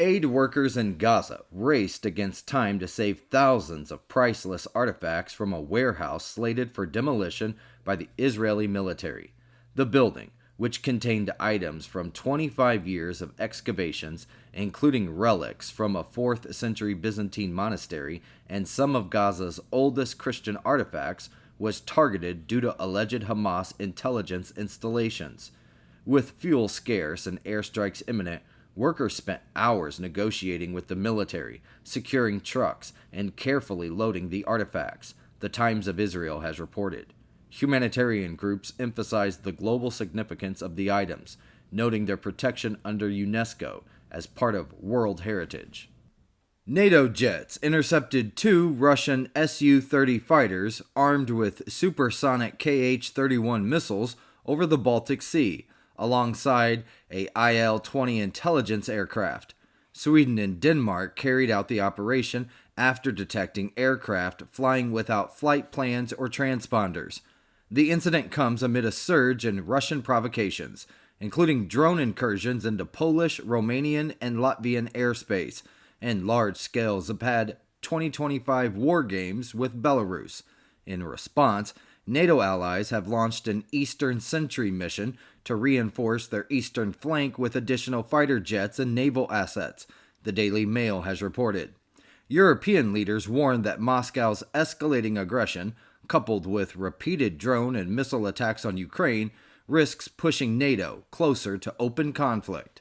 Aid workers in Gaza raced against time to save thousands of priceless artifacts from a warehouse slated for demolition by the Israeli military. The building, which contained items from 25 years of excavations, including relics from a 4th century Byzantine monastery and some of Gaza's oldest Christian artifacts, was targeted due to alleged Hamas intelligence installations. With fuel scarce and airstrikes imminent, workers spent hours negotiating with the military, securing trucks, and carefully loading the artifacts, the Times of Israel has reported. Humanitarian groups emphasized the global significance of the items, noting their protection under UNESCO as part of World Heritage. NATO jets intercepted 2 Russian Su-30 fighters armed with supersonic Kh-31 missiles over the Baltic Sea, alongside a Il-20 intelligence aircraft. Sweden and Denmark carried out the operation after detecting aircraft flying without flight plans or transponders. The incident comes amid a surge in Russian provocations, including drone incursions into Polish, Romanian, and Latvian airspace, and large-scale Zapad 2025 war games with Belarus. In response, NATO allies have launched an Eastern Sentry mission to reinforce their eastern flank with additional fighter jets and naval assets, the Daily Mail has reported. European leaders warned that Moscow's escalating aggression, coupled with repeated drone and missile attacks on Ukraine, risks pushing NATO closer to open conflict.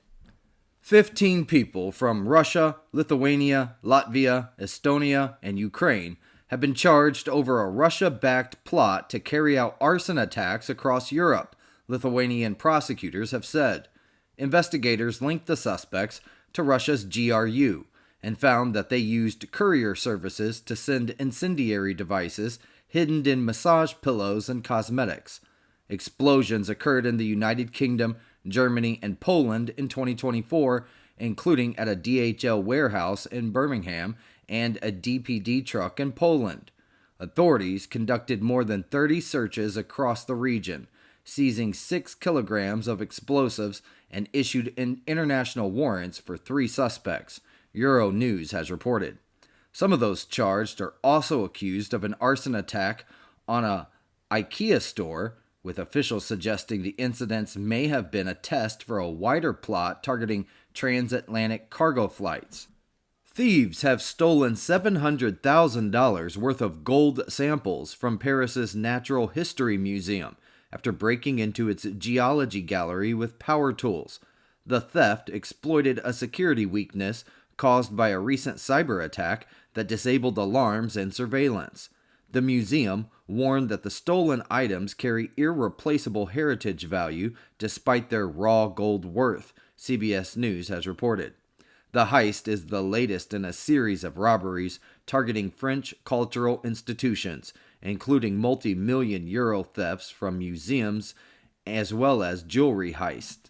15 people from Russia, Lithuania, Latvia, Estonia, and Ukraine have been charged over a Russia-backed plot to carry out arson attacks across Europe, Lithuanian prosecutors have said. Investigators linked the suspects to Russia's GRU and found that they used courier services to send incendiary devices hidden in massage pillows and cosmetics. Explosions occurred in the United Kingdom, Germany, and Poland in 2024, including at a DHL warehouse in Birmingham and a DPD truck in Poland. Authorities conducted more than 30 searches across the region, seizing 6 kilograms of explosives and issued international warrants for 3 suspects, Euronews has reported. Some of those charged are also accused of an arson attack on a IKEA store, with officials suggesting the incidents may have been a test for a wider plot targeting transatlantic cargo flights. Thieves have stolen $700,000 worth of gold samples from Paris's Natural History Museum after breaking into its geology gallery with power tools. The theft exploited a security weakness caused by a recent cyber attack that disabled alarms and surveillance. The museum warned that the stolen items carry irreplaceable heritage value despite their raw gold worth, CBS News has reported. The heist is the latest in a series of robberies targeting French cultural institutions, including multi-million euro thefts from museums as well as jewelry heists.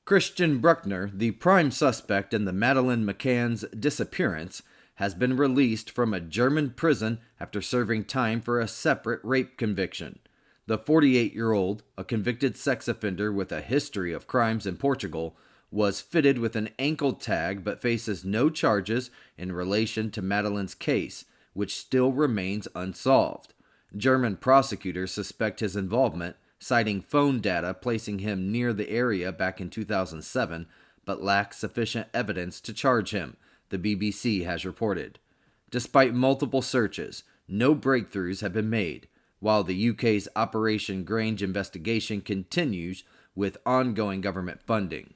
Christian Bruckner, the prime suspect in the Madeleine McCann's disappearance, has been released from a German prison after serving time for a separate rape conviction. The 48-year-old, a convicted sex offender with a history of crimes in Portugal, was fitted with an ankle tag but faces no charges in relation to Madeleine's case, which still remains unsolved. German prosecutors suspect his involvement, citing phone data placing him near the area back in 2007, but lack sufficient evidence to charge him, the BBC has reported. Despite multiple searches, no breakthroughs have been made, while the UK's Operation Grange investigation continues with ongoing government funding.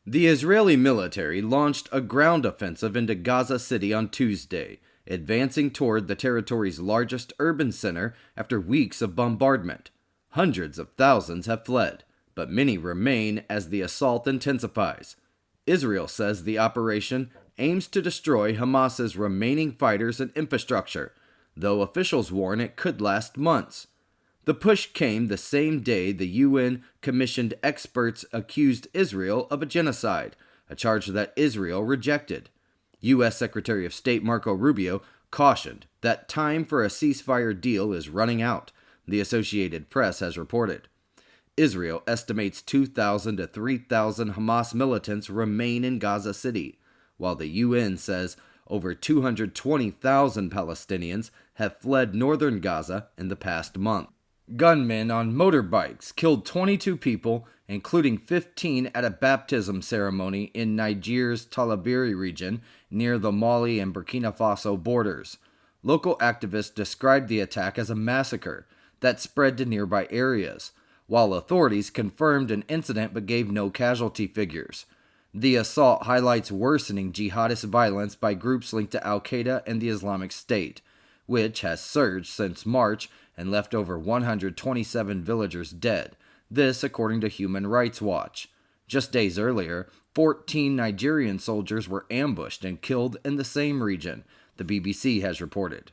The Israeli military launched a ground offensive into Gaza City on Tuesday, advancing toward the territory's largest urban center after weeks of bombardment. Hundreds of thousands have fled, but many remain as the assault intensifies. Israel says the operation aims to destroy Hamas's remaining fighters and infrastructure, though officials warn it could last months. The push came the same day the UN-commissioned experts accused Israel of a genocide, a charge that Israel rejected. U.S. Secretary of State Marco Rubio cautioned that time for a ceasefire deal is running out, the Associated Press has reported. Israel estimates 2,000 to 3,000 Hamas militants remain in Gaza City. while the UN says over 220,000 Palestinians have fled northern Gaza in the past month. Gunmen on motorbikes killed 22 people, including 15 at a baptism ceremony in Niger's Talabiri region near the Mali and Burkina Faso borders. Local activists described the attack as a massacre that spread to nearby areas, while authorities confirmed an incident but gave no casualty figures. The assault highlights worsening jihadist violence by groups linked to Al-Qaeda and the Islamic State, which has surged since March and left over 127 villagers dead, this according to Human Rights Watch. Just days earlier, 14 Nigerian soldiers were ambushed and killed in the same region, the BBC has reported.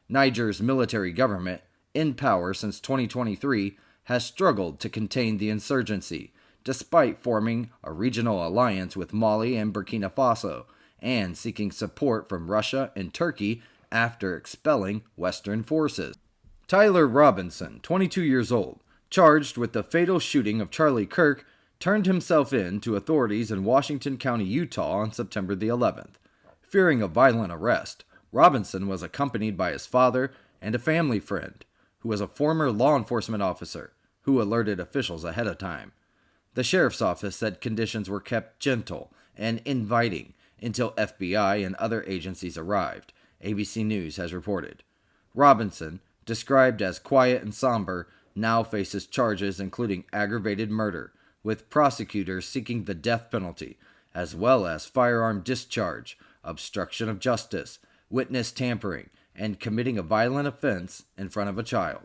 Niger's military government, in power since 2023, has struggled to contain the insurgency, despite forming a regional alliance with Mali and Burkina Faso, and seeking support from Russia and Turkey after expelling Western forces. Tyler Robinson, 22 years old, charged with the fatal shooting of Charlie Kirk, turned himself in to authorities in Washington County, Utah on September the 11th. Fearing a violent arrest, Robinson was accompanied by his father and a family friend, who was a former law enforcement officer, who alerted officials ahead of time. The sheriff's office said conditions were kept gentle and inviting until FBI and other agencies arrived, ABC News has reported. Robinson, described as quiet and somber, now faces charges including aggravated murder, with prosecutors seeking the death penalty, as well as firearm discharge, obstruction of justice, witness tampering, and committing a violent offense in front of a child.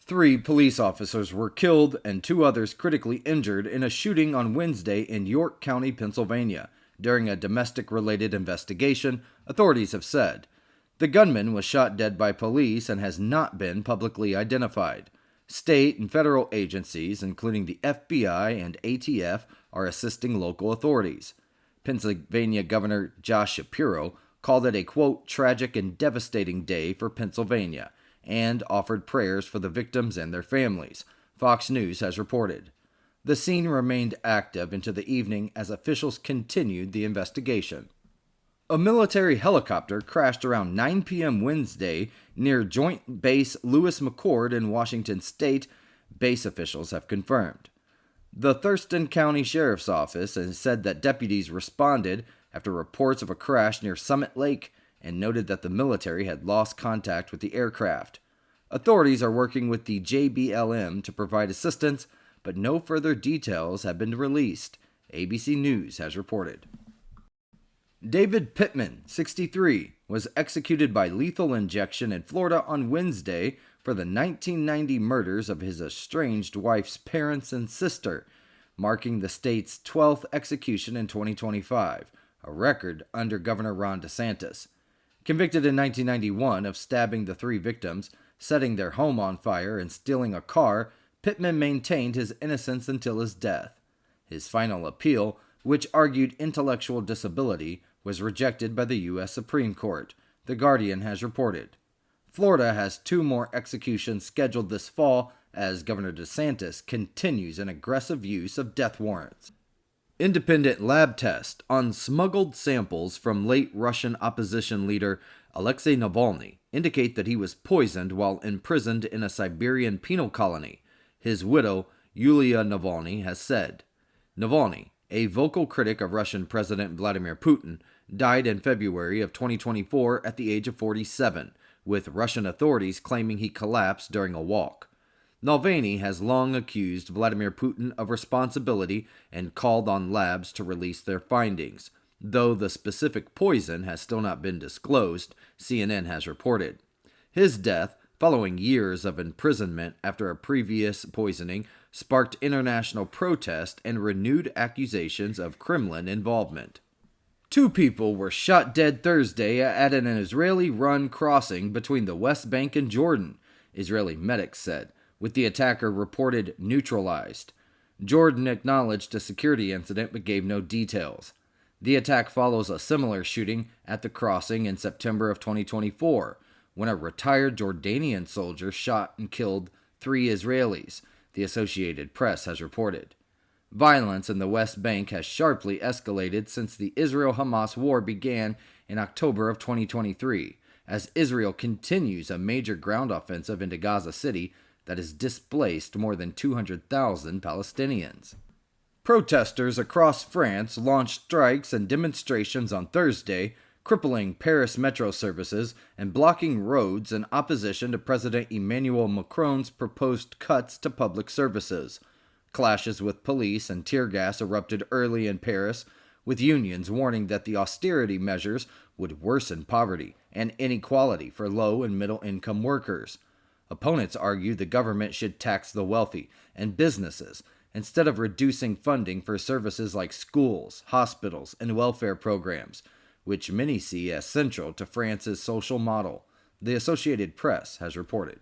3 police officers were killed and 2 others critically injured in a shooting on Wednesday in York County, Pennsylvania, during a domestic-related investigation, authorities have said. The gunman was shot dead by police and has not been publicly identified. State and federal agencies, including the FBI and ATF, are assisting local authorities. Pennsylvania Governor Josh Shapiro called it a, quote, tragic and devastating day for Pennsylvania, and offered prayers for the victims and their families, Fox News has reported. The scene remained active into the evening as officials continued the investigation. A military helicopter crashed around 9 p.m. Wednesday near Joint Base Lewis McChord in Washington State, base officials have confirmed. The Thurston County Sheriff's Office has said that deputies responded after reports of a crash near Summit Lake and noted that the military had lost contact with the aircraft. Authorities are working with the JBLM to provide assistance, but no further details have been released, ABC News has reported. David Pittman, 63, was executed by lethal injection in Florida on Wednesday for the 1990 murders of his estranged wife's parents and sister, marking the state's 12th execution in 2025, a record under Governor Ron DeSantis. Convicted in 1991 of stabbing the 3 victims, setting their home on fire, and stealing a car, Pittman maintained his innocence until his death. His final appeal, which argued intellectual disability, was rejected by the U.S. Supreme Court, The Guardian has reported. Florida has 2 more executions scheduled this fall as Governor DeSantis continues an aggressive use of death warrants. Independent lab test on smuggled samples from late Russian opposition leader Alexei Navalny indicate that he was poisoned while imprisoned in a Siberian penal colony, his widow, Yulia Navalny, has said. Navalny, a vocal critic of Russian President Vladimir Putin, died in February of 2024 at the age of 47, with Russian authorities claiming he collapsed during a walk. Navalny has long accused Vladimir Putin of responsibility and called on labs to release their findings, though the specific poison has still not been disclosed, CNN has reported. His death, following years of imprisonment after a previous poisoning, sparked international protest and renewed accusations of Kremlin involvement. 2 people were shot dead Thursday at an Israeli-run crossing between the West Bank and Jordan, Israeli medics said, with the attacker reported neutralized. Jordan acknowledged a security incident but gave no details. The attack follows a similar shooting at the crossing in September of 2024, when a retired Jordanian soldier shot and killed 3 Israelis, the Associated Press has reported. Violence in the West Bank has sharply escalated since the Israel-Hamas war began in October of 2023, as Israel continues a major ground offensive into Gaza City that has displaced more than 200,000 Palestinians. Protesters across France launched strikes and demonstrations on Thursday, crippling Paris metro services and blocking roads in opposition to President Emmanuel Macron's proposed cuts to public services. Clashes with police and tear gas erupted early in Paris, with unions warning that the austerity measures would worsen poverty and inequality for low and middle income workers. Opponents argue the government should tax the wealthy and businesses instead of reducing funding for services like schools, hospitals, and welfare programs, which many see as central to France's social model, the Associated Press has reported.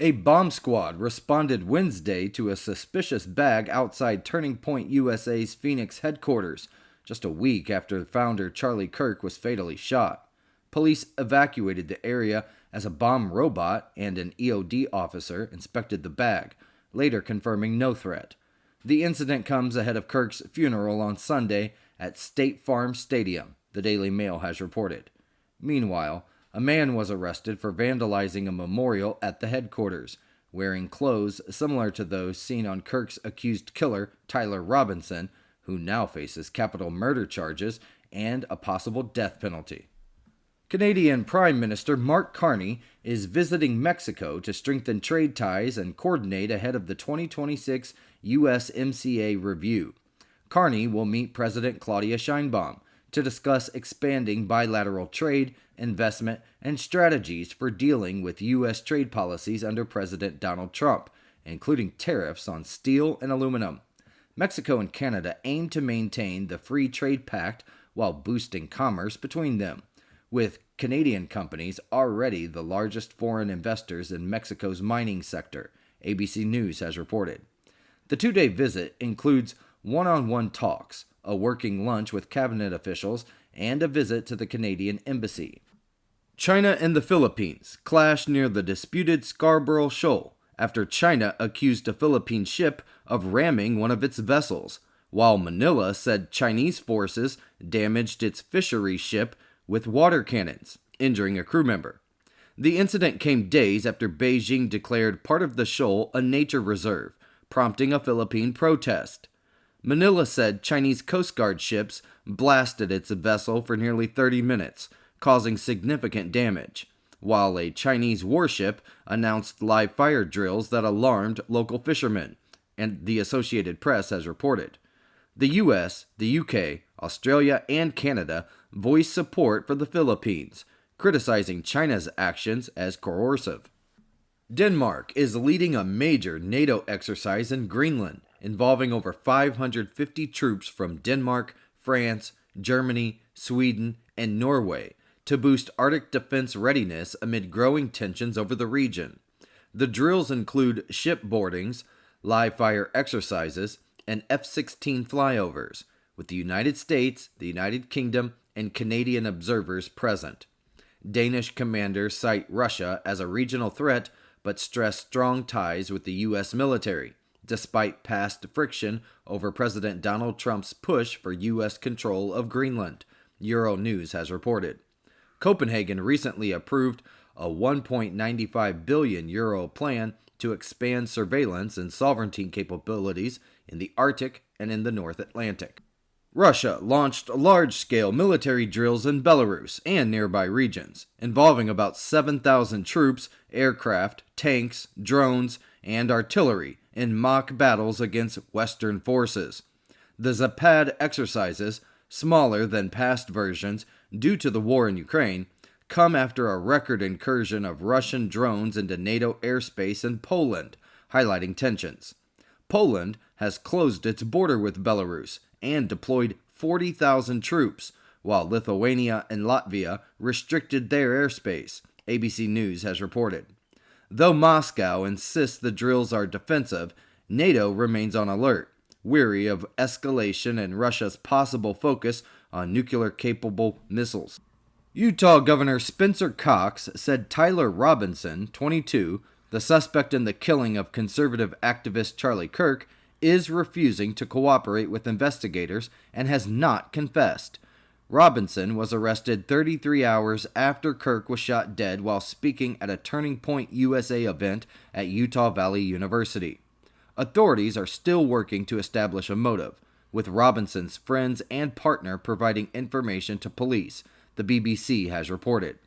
A bomb squad responded Wednesday to a suspicious bag outside Turning Point USA's Phoenix headquarters, just a week after founder Charlie Kirk was fatally shot. Police evacuated the area as a bomb robot and an EOD officer inspected the bag, later confirming no threat. The incident comes ahead of Kirk's funeral on Sunday at State Farm Stadium, the Daily Mail has reported. Meanwhile, a man was arrested for vandalizing a memorial at the headquarters, wearing clothes similar to those seen on Kirk's accused killer, Tyler Robinson, who now faces capital murder charges and a possible death penalty. Canadian Prime Minister Mark Carney is visiting Mexico to strengthen trade ties and coordinate ahead of the 2026 USMCA review. Carney will meet President Claudia Sheinbaum to discuss expanding bilateral trade, investment, and strategies for dealing with U.S. trade policies under President Donald Trump, including tariffs on steel and aluminum. Mexico and Canada aim to maintain the Free Trade Pact while boosting commerce between them, with Canadian companies already the largest foreign investors in Mexico's mining sector, ABC News has reported. The two-day visit includes one-on-one talks, a working lunch with cabinet officials, and a visit to the Canadian Embassy. China and the Philippines clash near the disputed Scarborough Shoal after China accused a Philippine ship of ramming one of its vessels, while Manila said Chinese forces damaged its fishery ship with water cannons, injuring a crew member. The incident came days after Beijing declared part of the shoal a nature reserve, prompting a Philippine protest. Manila said Chinese Coast Guard ships blasted its vessel for nearly 30 minutes, causing significant damage, while a Chinese warship announced live fire drills that alarmed local fishermen, and the Associated Press has reported. The U.S., the U.K., Australia, and Canada voiced support for the Philippines, criticizing China's actions as coercive. Denmark is leading a major NATO exercise in Greenland, involving over 550 troops from Denmark, France, Germany, Sweden, and Norway to boost Arctic defense readiness amid growing tensions over the region. The drills include ship boardings, live fire exercises, and F-16 flyovers, with the United States, the United Kingdom, and Canadian observers present. Danish commanders cite Russia as a regional threat, but stress strong ties with the U.S. military, despite past friction over President Donald Trump's push for U.S. control of Greenland, Euronews has reported. Copenhagen recently approved a €1.95 billion plan to expand surveillance and sovereignty capabilities in the Arctic and in the North Atlantic. Russia launched large-scale military drills in Belarus and nearby regions, involving about 7,000 troops, aircraft, tanks, drones, and artillery in mock battles against Western forces. The Zapad exercises, smaller than past versions due to the war in Ukraine, come after a record incursion of Russian drones into NATO airspace in Poland, highlighting tensions. Poland has closed its border with Belarus and deployed 40,000 troops, while Lithuania and Latvia restricted their airspace, ABC News has reported. Though Moscow insists the drills are defensive, NATO remains on alert, weary of escalation and Russia's possible focus on nuclear-capable missiles. Utah Governor Spencer Cox said Tyler Robinson, 22, the suspect in the killing of conservative activist Charlie Kirk, is refusing to cooperate with investigators and has not confessed. Robinson was arrested 33 hours after Kirk was shot dead while speaking at a Turning Point USA event at Utah Valley University. Authorities are still working to establish a motive, with Robinson's friends and partner providing information to police, the BBC has reported.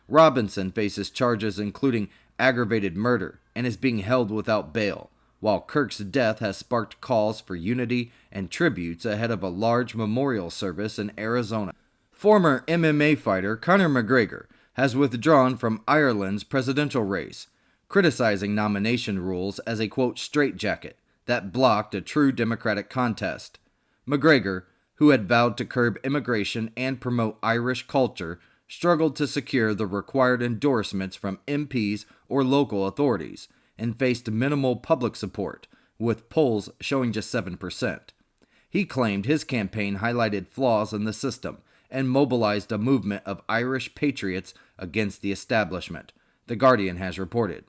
Robinson faces charges including aggravated murder and is being held without bail, while Kirk's death has sparked calls for unity and tributes ahead of a large memorial service in Arizona. Former MMA fighter Conor McGregor has withdrawn from Ireland's presidential race, criticizing nomination rules as a, quote, straitjacket that blocked a true democratic contest. McGregor, who had vowed to curb immigration and promote Irish culture, struggled to secure the required endorsements from MPs or local authorities, and faced minimal public support, with polls showing just 7%. He claimed his campaign highlighted flaws in the system and mobilized a movement of Irish patriots against the establishment, The Guardian has reported.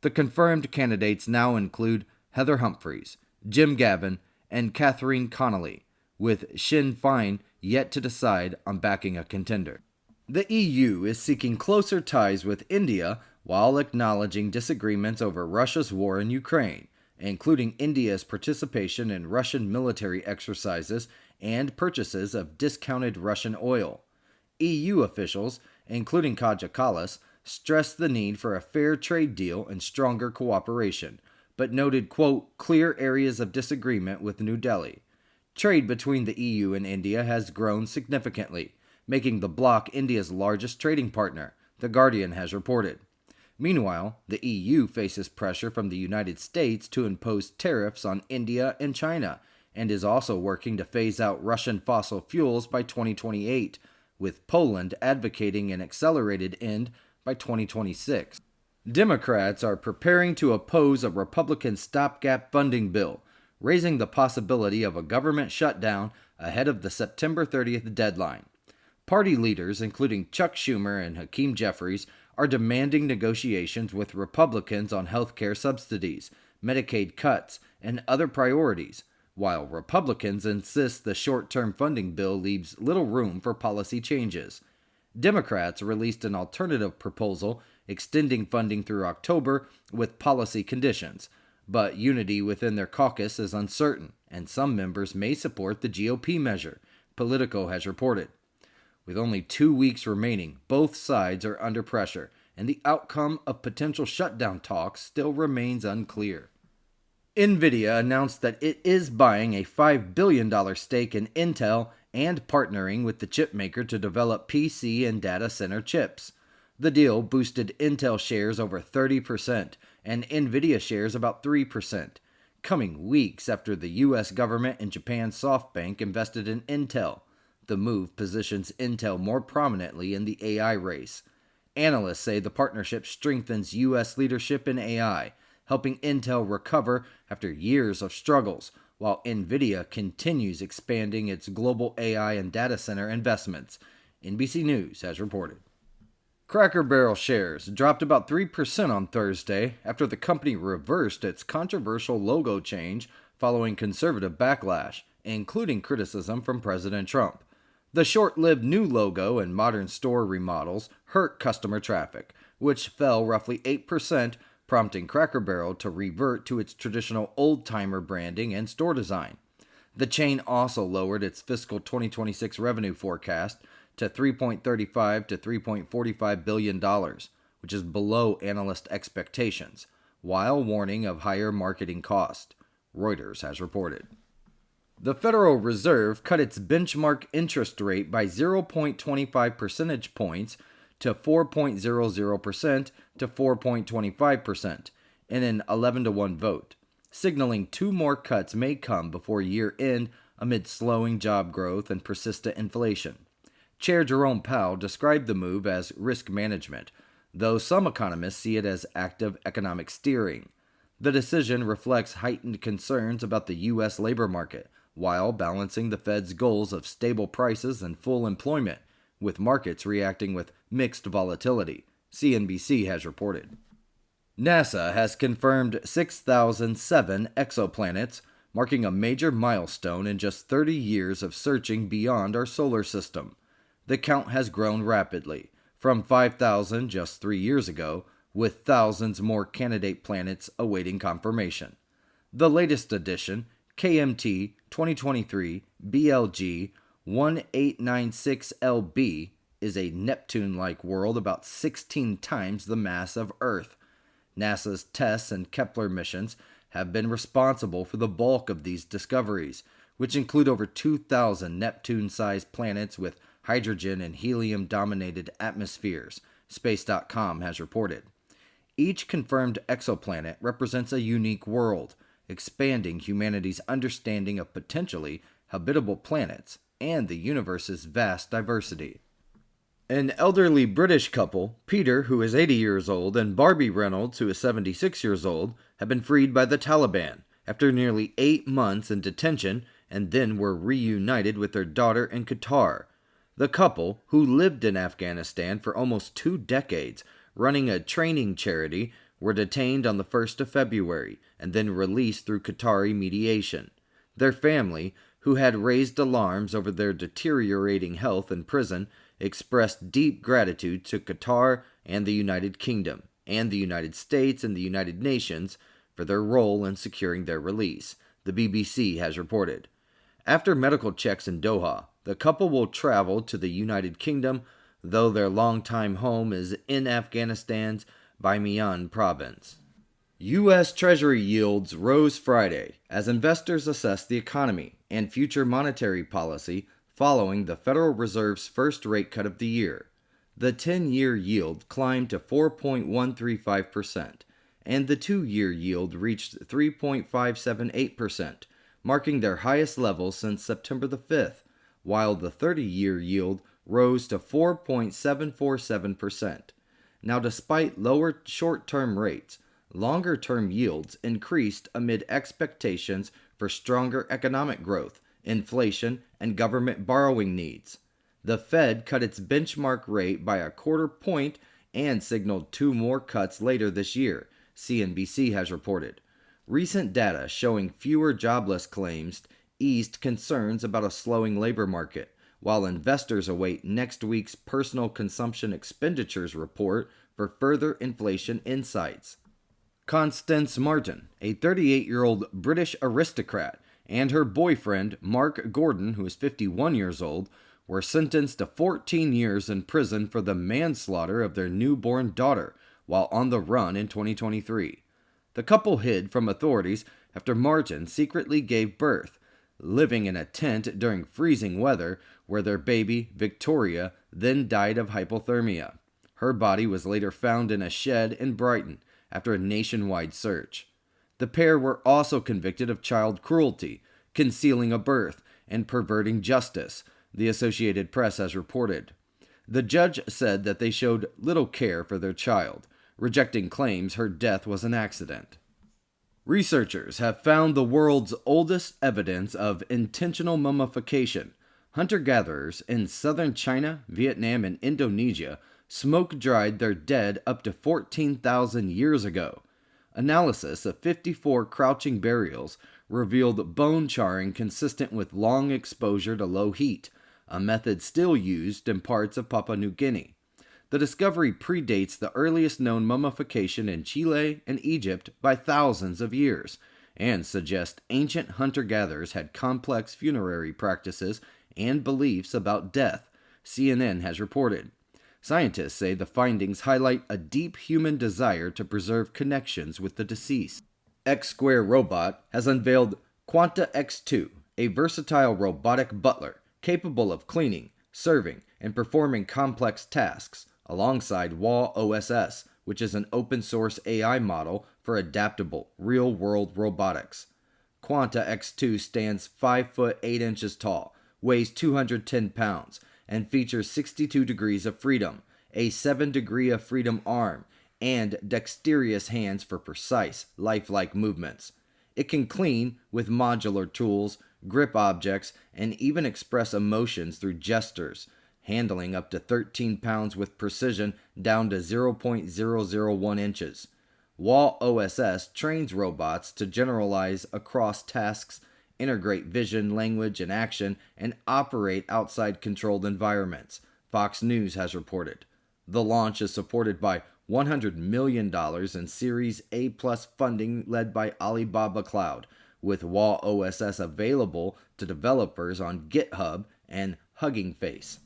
The confirmed candidates now include Heather Humphreys, Jim Gavin, and Catherine Connolly, with Sinn Féin yet to decide on backing a contender. The EU is seeking closer ties with India while acknowledging disagreements over Russia's war in Ukraine, including India's participation in Russian military exercises and purchases of discounted Russian oil. EU officials, including Kaja Kallas, stressed the need for a fair trade deal and stronger cooperation, but noted, quote, clear areas of disagreement with New Delhi. Trade between the EU and India has grown significantly, making the bloc India's largest trading partner, The Guardian has reported. Meanwhile, the EU faces pressure from the United States to impose tariffs on India and China, and is also working to phase out Russian fossil fuels by 2028, with Poland advocating an accelerated end by 2026. Democrats are preparing to oppose a Republican stopgap funding bill, raising the possibility of a government shutdown ahead of the September 30th deadline. Party leaders, including Chuck Schumer and Hakeem Jeffries, are demanding negotiations with Republicans on health care subsidies, Medicaid cuts, and other priorities, while Republicans insist the short-term funding bill leaves little room for policy changes. Democrats released an alternative proposal extending funding through October with policy conditions, but unity within their caucus is uncertain, and some members may support the GOP measure, Politico has reported. With only 2 weeks remaining, both sides are under pressure, and the outcome of potential shutdown talks still remains unclear. NVIDIA announced that it is buying a $5 billion stake in Intel and partnering with the chipmaker to develop PC and data center chips. The deal boosted Intel shares over 30% and NVIDIA shares about 3%, coming weeks after the U.S. government and Japan's SoftBank invested in Intel. The move positions Intel more prominently in the AI race. Analysts say the partnership strengthens U.S. leadership in AI, helping Intel recover after years of struggles, while NVIDIA continues expanding its global AI and data center investments, NBC News has reported. Cracker Barrel shares dropped about 3% on Thursday after the company reversed its controversial logo change following conservative backlash, including criticism from President Trump. The short-lived new logo and modern store remodels hurt customer traffic, which fell roughly 8%, prompting Cracker Barrel to revert to its traditional old-timer branding and store design. The chain also lowered its fiscal 2026 revenue forecast to $3.35 to $3.45 billion, which is below analyst expectations, while warning of higher marketing costs, Reuters has reported. The Federal Reserve cut its benchmark interest rate by 0.25 percentage points to 4.00% to 4.25% in an 11-to-1 vote, signaling 2 more cuts may come before year-end amid slowing job growth and persistent inflation. Chair Jerome Powell described the move as risk management, though some economists see it as active economic steering. The decision reflects heightened concerns about the U.S. labor market, while balancing the Fed's goals of stable prices and full employment, with markets reacting with mixed volatility, CNBC has reported. NASA has confirmed 6,007 exoplanets, marking a major milestone in just 30 years of searching beyond our solar system. The count has grown rapidly, from 5,000 just 3 years ago, with thousands more candidate planets awaiting confirmation. The latest addition, KMT 2023 BLG 1896LB, is a Neptune-like world about 16 times the mass of Earth. NASA's TESS and Kepler missions have been responsible for the bulk of these discoveries, which include over 2,000 Neptune-sized planets with hydrogen and helium-dominated atmospheres, Space.com has reported. Each confirmed exoplanet represents a unique world, expanding humanity's understanding of potentially habitable planets and the universe's vast diversity. An elderly British couple, Peter, who is 80 years old, and Barbie Reynolds, who is 76 years old, have been freed by the Taliban after nearly 8 months in detention and then were reunited with their daughter in Qatar. The couple, who lived in Afghanistan for almost 2 decades, running a training charity, were detained on the 1st of February and then released through Qatari mediation. Their family, who had raised alarms over their deteriorating health in prison, expressed deep gratitude to Qatar and the United Kingdom, and the United States and the United Nations for their role in securing their release, the BBC has reported. After medical checks in Doha, the couple will travel to the United Kingdom, though their longtime home is in Afghanistan's Bamiyan province. U.S. Treasury yields rose Friday as investors assess the economy and future monetary policy following the Federal Reserve's first rate cut of the year. The 10-year yield climbed to 4.135%, and the 2-year yield reached 3.578%, marking their highest level since September the 5th, while the 30-year yield rose to 4.747%. Now, despite lower short-term rates, longer-term yields increased amid expectations for stronger economic growth, inflation, and government borrowing needs. The Fed cut its benchmark rate by 1/4 point and signaled 2 more cuts later this year, CNBC has reported. Recent data showing fewer jobless claims eased concerns about a slowing labor market, while investors await next week's personal consumption expenditures report for further inflation insights. Constance Martin, a 38-year-old British aristocrat, and her boyfriend, Mark Gordon, who is 51 years old, were sentenced to 14 years in prison for the manslaughter of their newborn daughter while on the run in 2023. The couple hid from authorities after Martin secretly gave birth, living in a tent during freezing weather where their baby, Victoria, then died of hypothermia. Her body was later found in a shed in Brighton after a nationwide search. The pair were also convicted of child cruelty, concealing a birth, and perverting justice, the Associated Press has reported. The judge said that they showed little care for their child, rejecting claims her death was an accident. Researchers have found the world's oldest evidence of intentional mummification. Hunter-gatherers in southern China, Vietnam, and Indonesia smoke-dried their dead up to 14,000 years ago. Analysis of 54 crouching burials revealed bone charring consistent with long exposure to low heat, a method still used in parts of Papua New Guinea. The discovery predates the earliest known mummification in Chile and Egypt by thousands of years, and suggests ancient hunter-gatherers had complex funerary practices and beliefs about death, CNN has reported. Scientists say the findings highlight a deep human desire to preserve connections with the deceased. X-Square Robot has unveiled Quanta X2, a versatile robotic butler capable of cleaning, serving, and performing complex tasks, alongside WAW OSS, which is an open-source AI model for adaptable, real-world robotics. Quanta X2 stands 5 foot 8 inches tall, weighs 210 pounds, and features 62 degrees of freedom, a 7 degree of freedom arm, and dexterous hands for precise, lifelike movements. It can clean with modular tools, grip objects, and even express emotions through gestures, handling up to 13 pounds with precision down to 0.001 inches. while OSS trains robots to generalize across tasks, integrate vision, language, and action, and operate outside controlled environments, Fox News has reported. The launch is supported by $100 million in Series A+ funding led by Alibaba Cloud, with WAW OSS available to developers on GitHub and Hugging Face.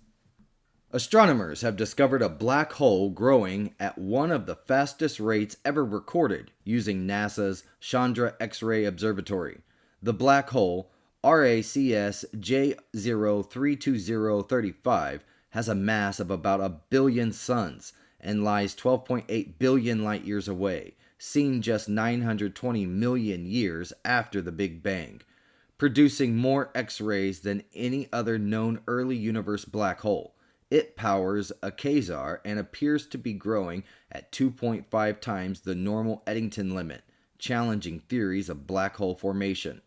Astronomers have discovered a black hole growing at one of the fastest rates ever recorded using NASA's Chandra X-ray Observatory. The black hole, RACS J032035, has a mass of about a billion suns and lies 12.8 billion light years away, seen just 920 million years after the Big Bang, producing more X-rays than any other known early universe black hole. It powers a quasar and appears to be growing at 2.5 times the normal Eddington limit, challenging theories of black hole formation.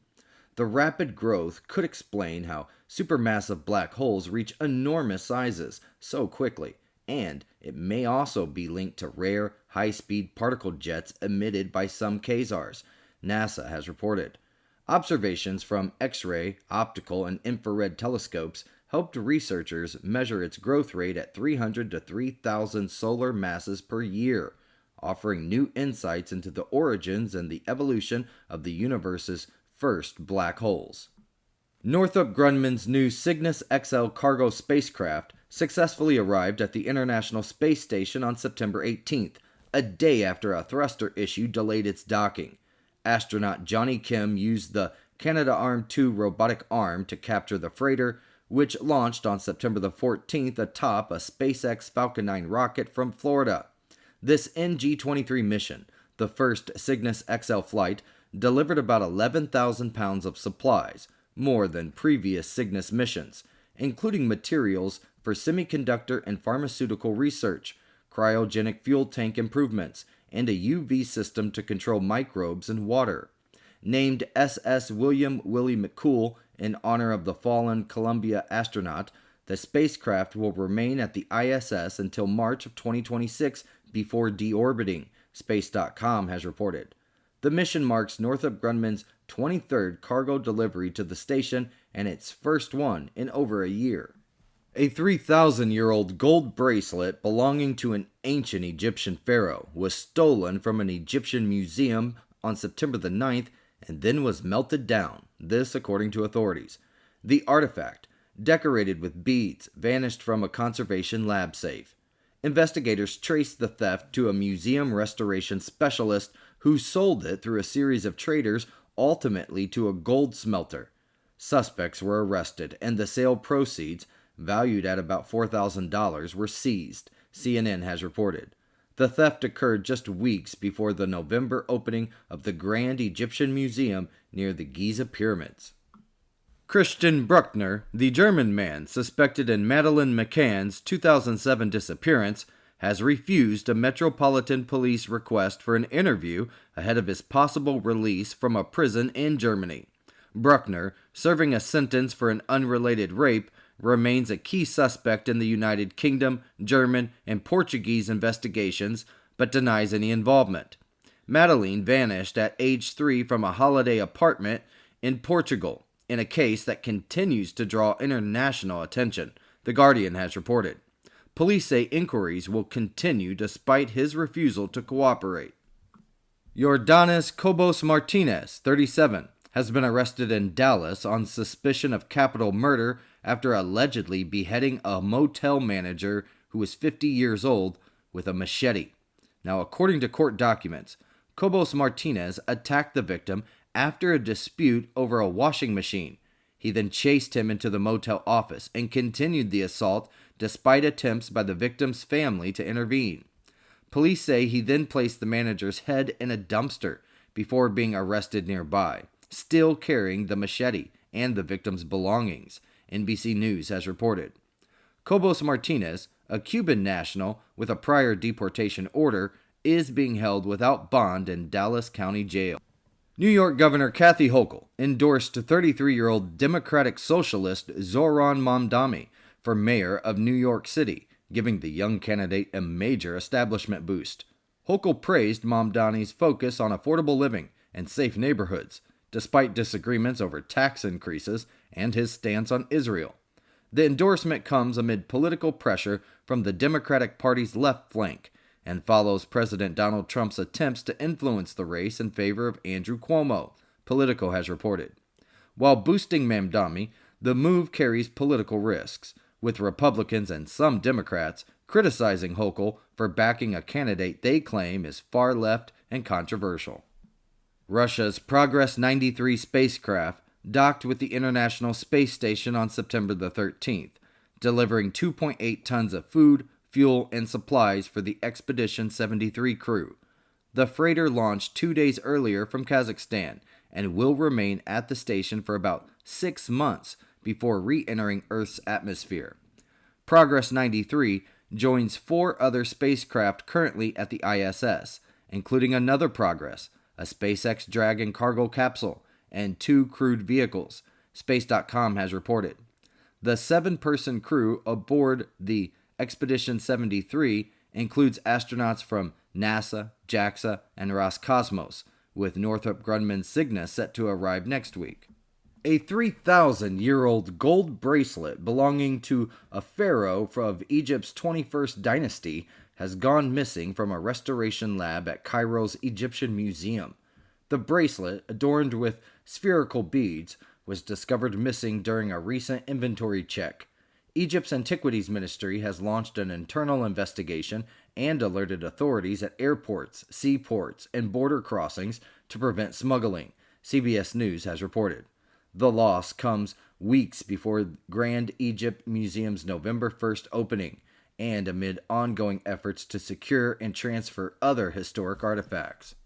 The rapid growth could explain how supermassive black holes reach enormous sizes so quickly, and it may also be linked to rare, high-speed particle jets emitted by some quasars, NASA has reported. Observations from X-ray, optical, and infrared telescopes helped researchers measure its growth rate at 300 to 3,000 solar masses per year, offering new insights into the origins and the evolution of the universe's first black holes. Northrop Grumman's new Cygnus XL cargo spacecraft successfully arrived at the International Space Station on September 18th, a day after a thruster issue delayed its docking. Astronaut Johnny Kim used the Canadarm2 robotic arm to capture the freighter, which launched on September the 14th atop a SpaceX Falcon 9 rocket from Florida. This NG-23 mission, the first Cygnus XL flight, delivered about 11,000 pounds of supplies, more than previous Cygnus missions, including materials for semiconductor and pharmaceutical research, cryogenic fuel tank improvements, and a UV system to control microbes in water. Named SS William Willie McCool in honor of the fallen Columbia astronaut, the spacecraft will remain at the ISS until March of 2026 before deorbiting, Space.com has reported. The mission marks Northrop Grumman's 23rd cargo delivery to the station and its first one in over a year. A 3,000-year-old gold bracelet belonging to an ancient Egyptian pharaoh was stolen from an Egyptian museum on September the 9th and then was melted down, this according to authorities. The artifact, decorated with beads, vanished from a conservation lab safe. Investigators traced the theft to a museum restoration specialist who sold it through a series of traders, ultimately to a gold smelter. Suspects were arrested, and the sale proceeds, valued at about $4,000, were seized, CNN has reported. The theft occurred just weeks before the November opening of the Grand Egyptian Museum near the Giza Pyramids. Christian Bruckner, the German man suspected in Madeleine McCann's 2007 disappearance, has refused a Metropolitan Police request for an interview ahead of his possible release from a prison in Germany. Bruckner, serving a sentence for an unrelated rape, remains a key suspect in the United Kingdom, German, and Portuguese investigations, but denies any involvement. Madeleine vanished at age 3 from a holiday apartment in Portugal, in a case that continues to draw international attention, The Guardian has reported. Police say inquiries will continue despite his refusal to cooperate. Yordanis Cobos Martinez, 37, has been arrested in Dallas on suspicion of capital murder after allegedly beheading a motel manager who was 50 years old with a machete. Now, according to court documents, Cobos Martinez attacked the victim after a dispute over a washing machine. He then chased him into the motel office and continued the assault despite attempts by the victim's family to intervene. Police say he then placed the manager's head in a dumpster before being arrested nearby, still carrying the machete and the victim's belongings, NBC News has reported. Cobos Martinez, a Cuban national with a prior deportation order, is being held without bond in Dallas County Jail. New York Governor Kathy Hochul endorsed 33-year-old Democratic Socialist Zoran Mamdani for mayor of New York City, giving the young candidate a major establishment boost. Hochul praised Mamdani's focus on affordable living and safe neighborhoods, despite disagreements over tax increases and his stance on Israel. The endorsement comes amid political pressure from the Democratic Party's left flank and follows President Donald Trump's attempts to influence the race in favor of Andrew Cuomo, Politico has reported. While boosting Mamdani, the move carries political risks, with Republicans and some Democrats criticizing Hochul for backing a candidate they claim is far left and controversial. Russia's Progress 93 spacecraft docked with the International Space Station on September the 13th, delivering 2.8 tons of food, fuel, and supplies for the Expedition 73 crew. The freighter launched 2 days earlier from Kazakhstan and will remain at the station for about 6 months before re-entering Earth's atmosphere. Progress 93 joins 4 other spacecraft currently at the ISS, including another Progress, a SpaceX Dragon cargo capsule, and 2 crewed vehicles, Space.com has reported. The 7-person crew aboard the Expedition 73 includes astronauts from NASA, JAXA, and Roscosmos, with Northrop Grumman's Cygnus set to arrive next week. A 3,000-year-old gold bracelet belonging to a pharaoh of Egypt's 21st dynasty has gone missing from a restoration lab at Cairo's Egyptian Museum. The bracelet, adorned with spherical beads, was discovered missing during a recent inventory check. Egypt's Antiquities Ministry has launched an internal investigation and alerted authorities at airports, seaports, and border crossings to prevent smuggling, CBS News has reported. The loss comes weeks before Grand Egypt Museum's November 1st opening and amid ongoing efforts to secure and transfer other historic artifacts.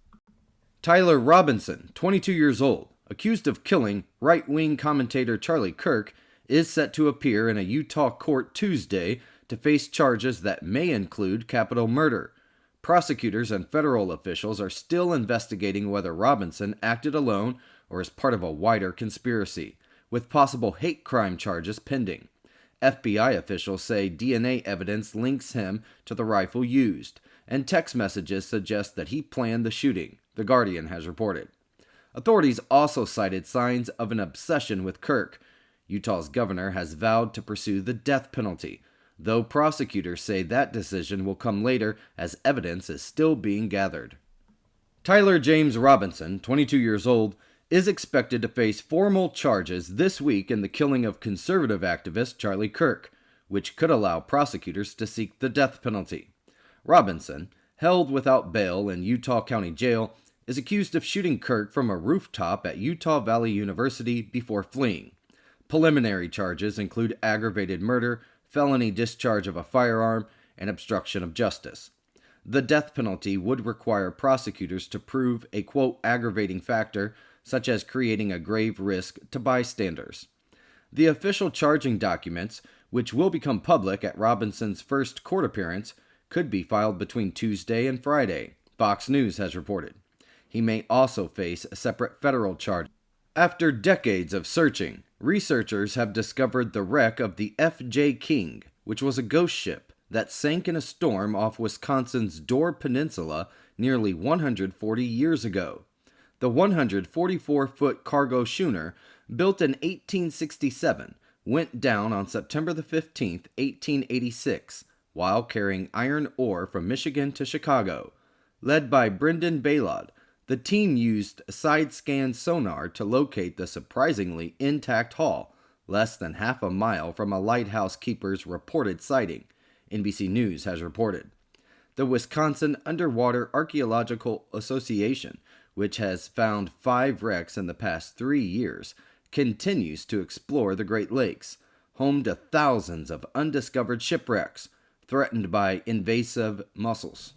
Tyler Robinson, 22 years old, accused of killing right-wing commentator Charlie Kirk, is set to appear in a Utah court Tuesday to face charges that may include capital murder. Prosecutors and federal officials are still investigating whether Robinson acted alone or as part of a wider conspiracy, with possible hate crime charges pending. FBI officials say DNA evidence links him to the rifle used, and text messages suggest that he planned the shooting, The Guardian has reported. Authorities also cited signs of an obsession with Kirk. Utah's governor has vowed to pursue the death penalty, though prosecutors say that decision will come later as evidence is still being gathered. Tyler James Robinson, 22 years old, is expected to face formal charges this week in the killing of conservative activist Charlie Kirk, which could allow prosecutors to seek the death penalty. Robinson, held without bail in Utah County Jail, is accused of shooting Kirk from a rooftop at Utah Valley University before fleeing. Preliminary charges include aggravated murder, felony discharge of a firearm, and obstruction of justice. The death penalty would require prosecutors to prove a, quote, aggravating factor, such as creating a grave risk to bystanders. The official charging documents, which will become public at Robinson's first court appearance, could be filed between Tuesday and Friday, Fox News has reported. He may also face a separate federal charge. After decades of searching, researchers have discovered the wreck of the F.J. King, which was a ghost ship that sank in a storm off Wisconsin's Door Peninsula nearly 140 years ago. The 144-foot cargo schooner, built in 1867, went down on September the 15th, 1886, while carrying iron ore from Michigan to Chicago. Led by Brendan Baylod, the team used side-scan sonar to locate the surprisingly intact hull, less than half a mile from a lighthouse keeper's reported sighting, NBC News has reported. The Wisconsin Underwater Archaeological Association, which has found 5 wrecks in the past 3 years, continues to explore the Great Lakes, home to thousands of undiscovered shipwrecks threatened by invasive mussels.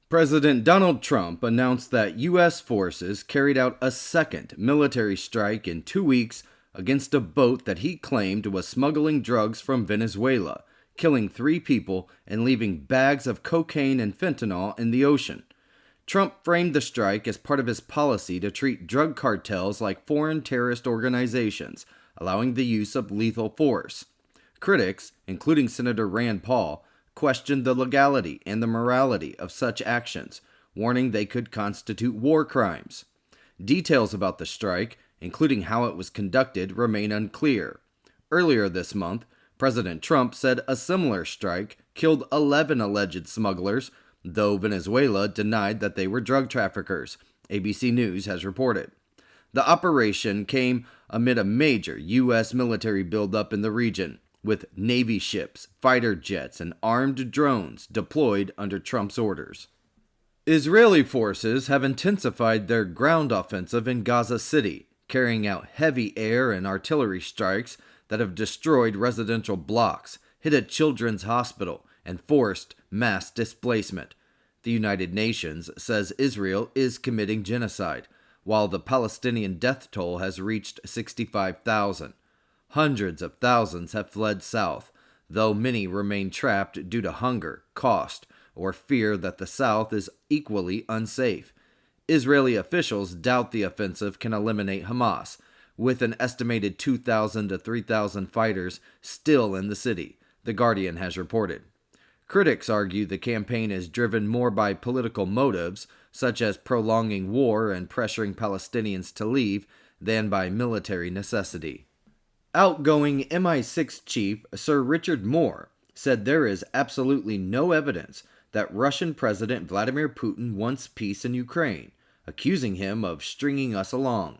President Donald Trump announced that U.S. forces carried out a second military strike in 2 weeks against a boat that he claimed was smuggling drugs from Venezuela, killing 3 people and leaving bags of cocaine and fentanyl in the ocean. Trump framed the strike as part of his policy to treat drug cartels like foreign terrorist organizations, allowing the use of lethal force. Critics, including Senator Rand Paul, questioned the legality and the morality of such actions, warning they could constitute war crimes. Details about the strike, including how it was conducted, remain unclear. Earlier this month, President Trump said a similar strike killed 11 alleged smugglers, though Venezuela denied that they were drug traffickers, ABC News has reported. The operation came amid a major U.S. military buildup in the region, with Navy ships, fighter jets, and armed drones deployed under Trump's orders. Israeli forces have intensified their ground offensive in Gaza City, carrying out heavy air and artillery strikes that have destroyed residential blocks, hit a children's hospital, and forced mass displacement. The United Nations says Israel is committing genocide, while the Palestinian death toll has reached 65,000. Hundreds of thousands have fled south, though many remain trapped due to hunger, cost, or fear that the south is equally unsafe. Israeli officials doubt the offensive can eliminate Hamas, with an estimated 2,000 to 3,000 fighters still in the city, The Guardian has reported. Critics argue the campaign is driven more by political motives, such as prolonging war and pressuring Palestinians to leave, than by military necessity. Outgoing MI6 chief Sir Richard Moore said there is absolutely no evidence that Russian President Vladimir Putin wants peace in Ukraine, accusing him of stringing us along.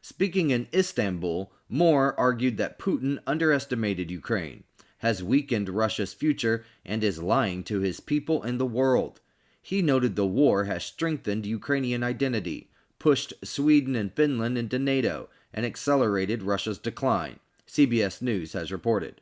Speaking in Istanbul, Moore argued that Putin underestimated Ukraine, has weakened Russia's future, and is lying to his people and the world. He noted the war has strengthened Ukrainian identity, pushed Sweden and Finland into NATO, and accelerated Russia's decline, CBS News has reported.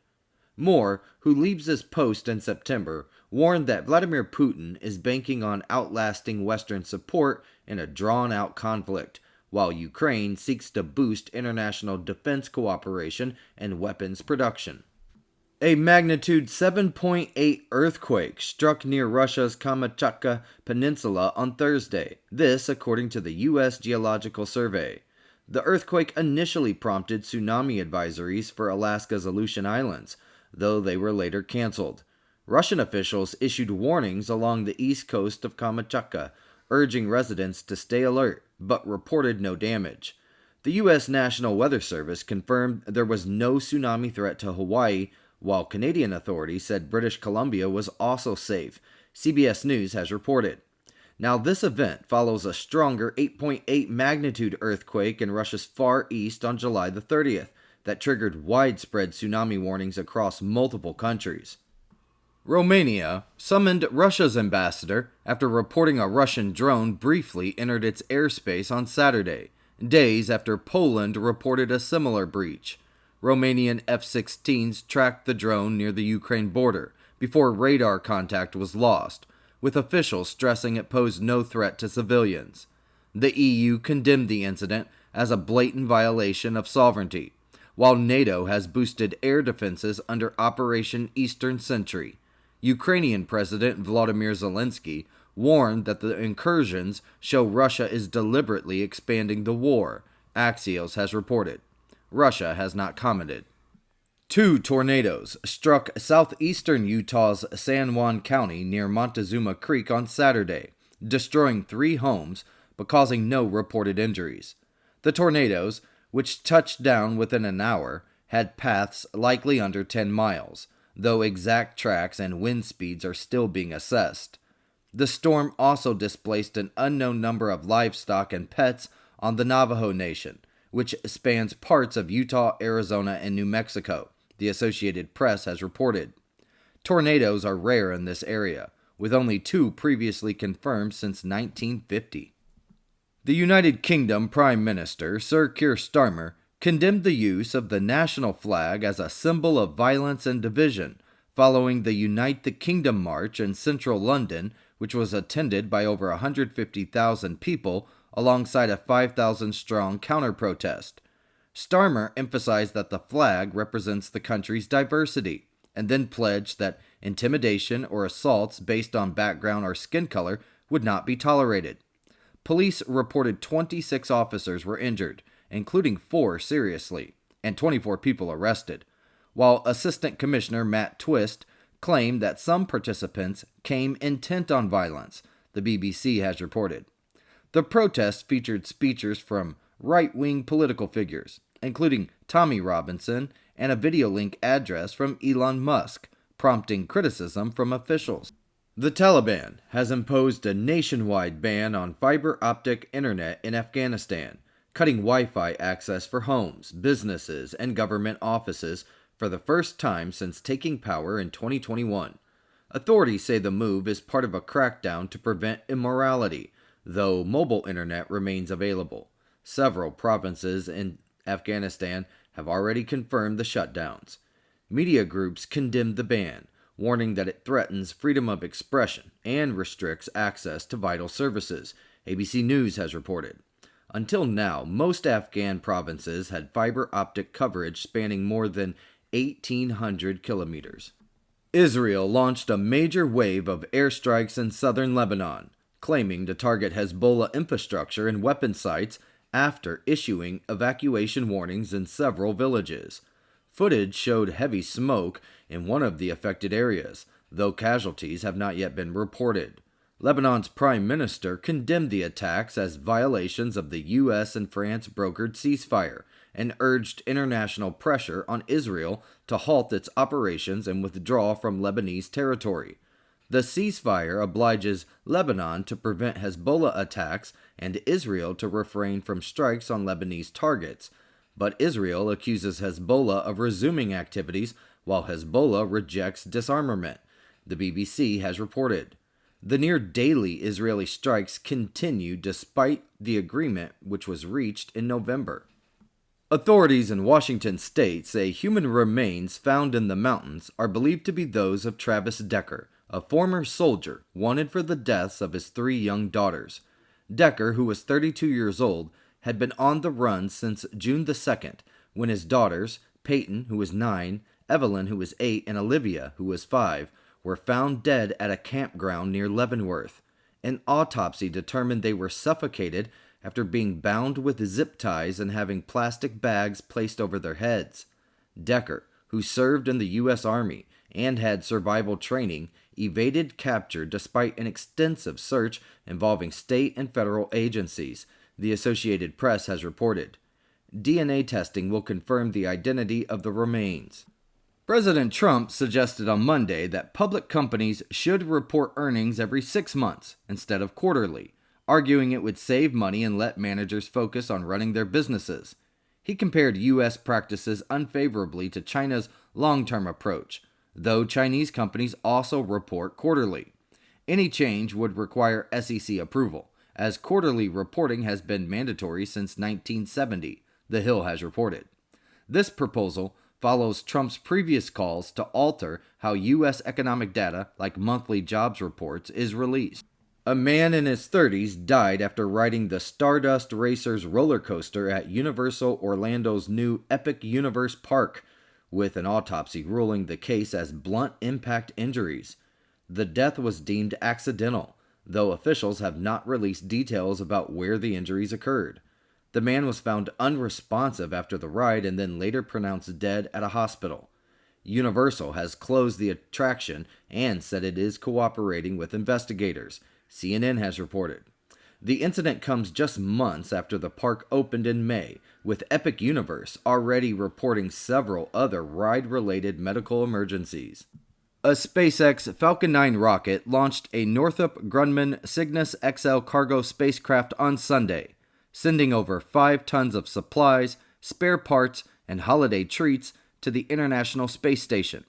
Moore, who leaves his post in September, warned that Vladimir Putin is banking on outlasting Western support in a drawn-out conflict, while Ukraine seeks to boost international defense cooperation and weapons production. A magnitude 7.8 earthquake struck near Russia's Kamchatka Peninsula on Thursday, this according to the U.S. Geological Survey. The earthquake initially prompted tsunami advisories for Alaska's Aleutian Islands, though they were later canceled. Russian officials issued warnings along the east coast of Kamchatka, urging residents to stay alert, but reported no damage. The U.S. National Weather Service confirmed there was no tsunami threat to Hawaii, while Canadian authorities said British Columbia was also safe, CBS News has reported. Now, this event follows a stronger 8.8 magnitude earthquake in Russia's Far East on July the 30th that triggered widespread tsunami warnings across multiple countries. Romania summoned Russia's ambassador after reporting a Russian drone briefly entered its airspace on Saturday, days after Poland reported a similar breach. Romanian F-16s tracked the drone near the Ukraine border before radar contact was lost, with officials stressing it posed no threat to civilians. The EU condemned the incident as a blatant violation of sovereignty, while NATO has boosted air defenses under Operation Eastern Sentry. Ukrainian President Volodymyr Zelensky warned that the incursions show Russia is deliberately expanding the war, Axios has reported. Russia has not commented. 2 tornadoes struck southeastern Utah's San Juan County near Montezuma Creek on Saturday, destroying 3 homes but causing no reported injuries. The tornadoes, which touched down within an hour, had paths likely under 10 miles, though exact tracks and wind speeds are still being assessed. The storm also displaced an unknown number of livestock and pets on the Navajo Nation, which spans parts of Utah, Arizona, and New Mexico, the Associated Press has reported. Tornadoes are rare in this area, with only 2 previously confirmed since 1950. The United Kingdom Prime Minister, Sir Keir Starmer, condemned the use of the national flag as a symbol of violence and division, following the Unite the Kingdom March in central London, which was attended by over 150,000 people, alongside a 5,000-strong counter-protest. Starmer emphasized that the flag represents the country's diversity, and then pledged that intimidation or assaults based on background or skin color would not be tolerated. Police reported 26 officers were injured, including 4 seriously, and 24 people arrested, while Assistant Commissioner Matt Twist claim that some participants came intent on violence, the BBC has reported. The protest featured speeches from right-wing political figures, including Tommy Robinson, and a video link address from Elon Musk, prompting criticism from officials. The Taliban has imposed a nationwide ban on fiber optic internet in Afghanistan, cutting Wi-Fi access for homes, businesses, and government offices for the first time since taking power in 2021. Authorities say the move is part of a crackdown to prevent immorality, though mobile internet remains available. Several provinces in Afghanistan have already confirmed the shutdowns. Media groups condemned the ban, warning that it threatens freedom of expression and restricts access to vital services, ABC News has reported. Until now, most Afghan provinces had fiber optic coverage spanning more than 1,800 kilometers. Israel launched a major wave of airstrikes in southern Lebanon, claiming to target Hezbollah infrastructure and weapon sites after issuing evacuation warnings in several villages. Footage showed heavy smoke in one of the affected areas, though casualties have not yet been reported. Lebanon's prime minister condemned the attacks as violations of the U.S. and France brokered ceasefire and urged international pressure on Israel to halt its operations and withdraw from Lebanese territory. The ceasefire obliges Lebanon to prevent Hezbollah attacks and Israel to refrain from strikes on Lebanese targets, but Israel accuses Hezbollah of resuming activities while Hezbollah rejects disarmament, the BBC has reported. The near-daily Israeli strikes continue despite the agreement which was reached in November. Authorities in Washington state say human remains found in the mountains are believed to be those of Travis Decker, a former soldier wanted for the deaths of his 3 young daughters. Decker, who was 32 years old, had been on the run since June the 2nd, when his daughters, Peyton, who was 9, Evelyn, who was 8, and Olivia, who was 5, were found dead at a campground near Leavenworth. An autopsy determined they were suffocated after being bound with zip ties and having plastic bags placed over their heads. Decker, who served in the U.S. Army and had survival training, evaded capture despite an extensive search involving state and federal agencies, the Associated Press has reported. DNA testing will confirm the identity of the remains. President Trump suggested on Monday that public companies should report earnings every 6 months instead of quarterly, arguing it would save money and let managers focus on running their businesses. He compared U.S. practices unfavorably to China's long-term approach, though Chinese companies also report quarterly. Any change would require SEC approval, as quarterly reporting has been mandatory since 1970, The Hill has reported. This proposal follows Trump's previous calls to alter how U.S. economic data, like monthly jobs reports, is released. A man in his 30s died after riding the Stardust Racers roller coaster at Universal Orlando's new Epic Universe Park, with an autopsy ruling the case as blunt impact injuries. The death was deemed accidental, though officials have not released details about where the injuries occurred. The man was found unresponsive after the ride and then later pronounced dead at a hospital. Universal has closed the attraction and said it is cooperating with investigators, CNN has reported. The incident comes just months after the park opened in May, with Epic Universe already reporting several other ride-related medical emergencies. A SpaceX Falcon 9 rocket launched a Northrop Grumman Cygnus XL cargo spacecraft on Sunday, sending over 5 tons of supplies, spare parts, and holiday treats to the International Space Station.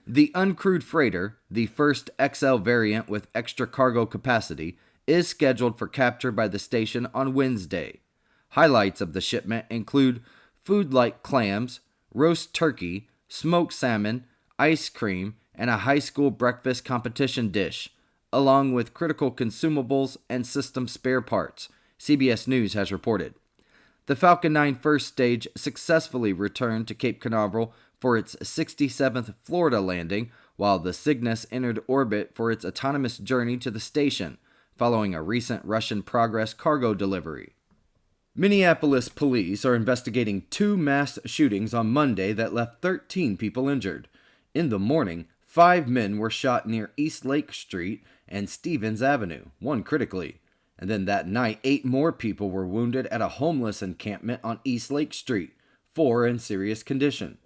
The uncrewed freighter, the first XL variant with extra cargo capacity, is scheduled for capture by the station on Wednesday. Highlights of the shipment include food like clams, roast turkey, smoked salmon, ice cream, and a high school breakfast competition dish, along with critical consumables and system spare parts, CBS News has reported. The Falcon 9 first stage successfully returned to Cape Canaveral for its 67th Florida landing, while the Cygnus entered orbit for its autonomous journey to the station, following a recent Russian Progress cargo delivery. Minneapolis police are investigating 2 mass shootings on Monday that left 13 people injured. In the morning, 5 men were shot near East Lake Street and Stevens Avenue, one critically. And then that night, 8 more people were wounded at a homeless encampment on East Lake Street, 4 in serious condition.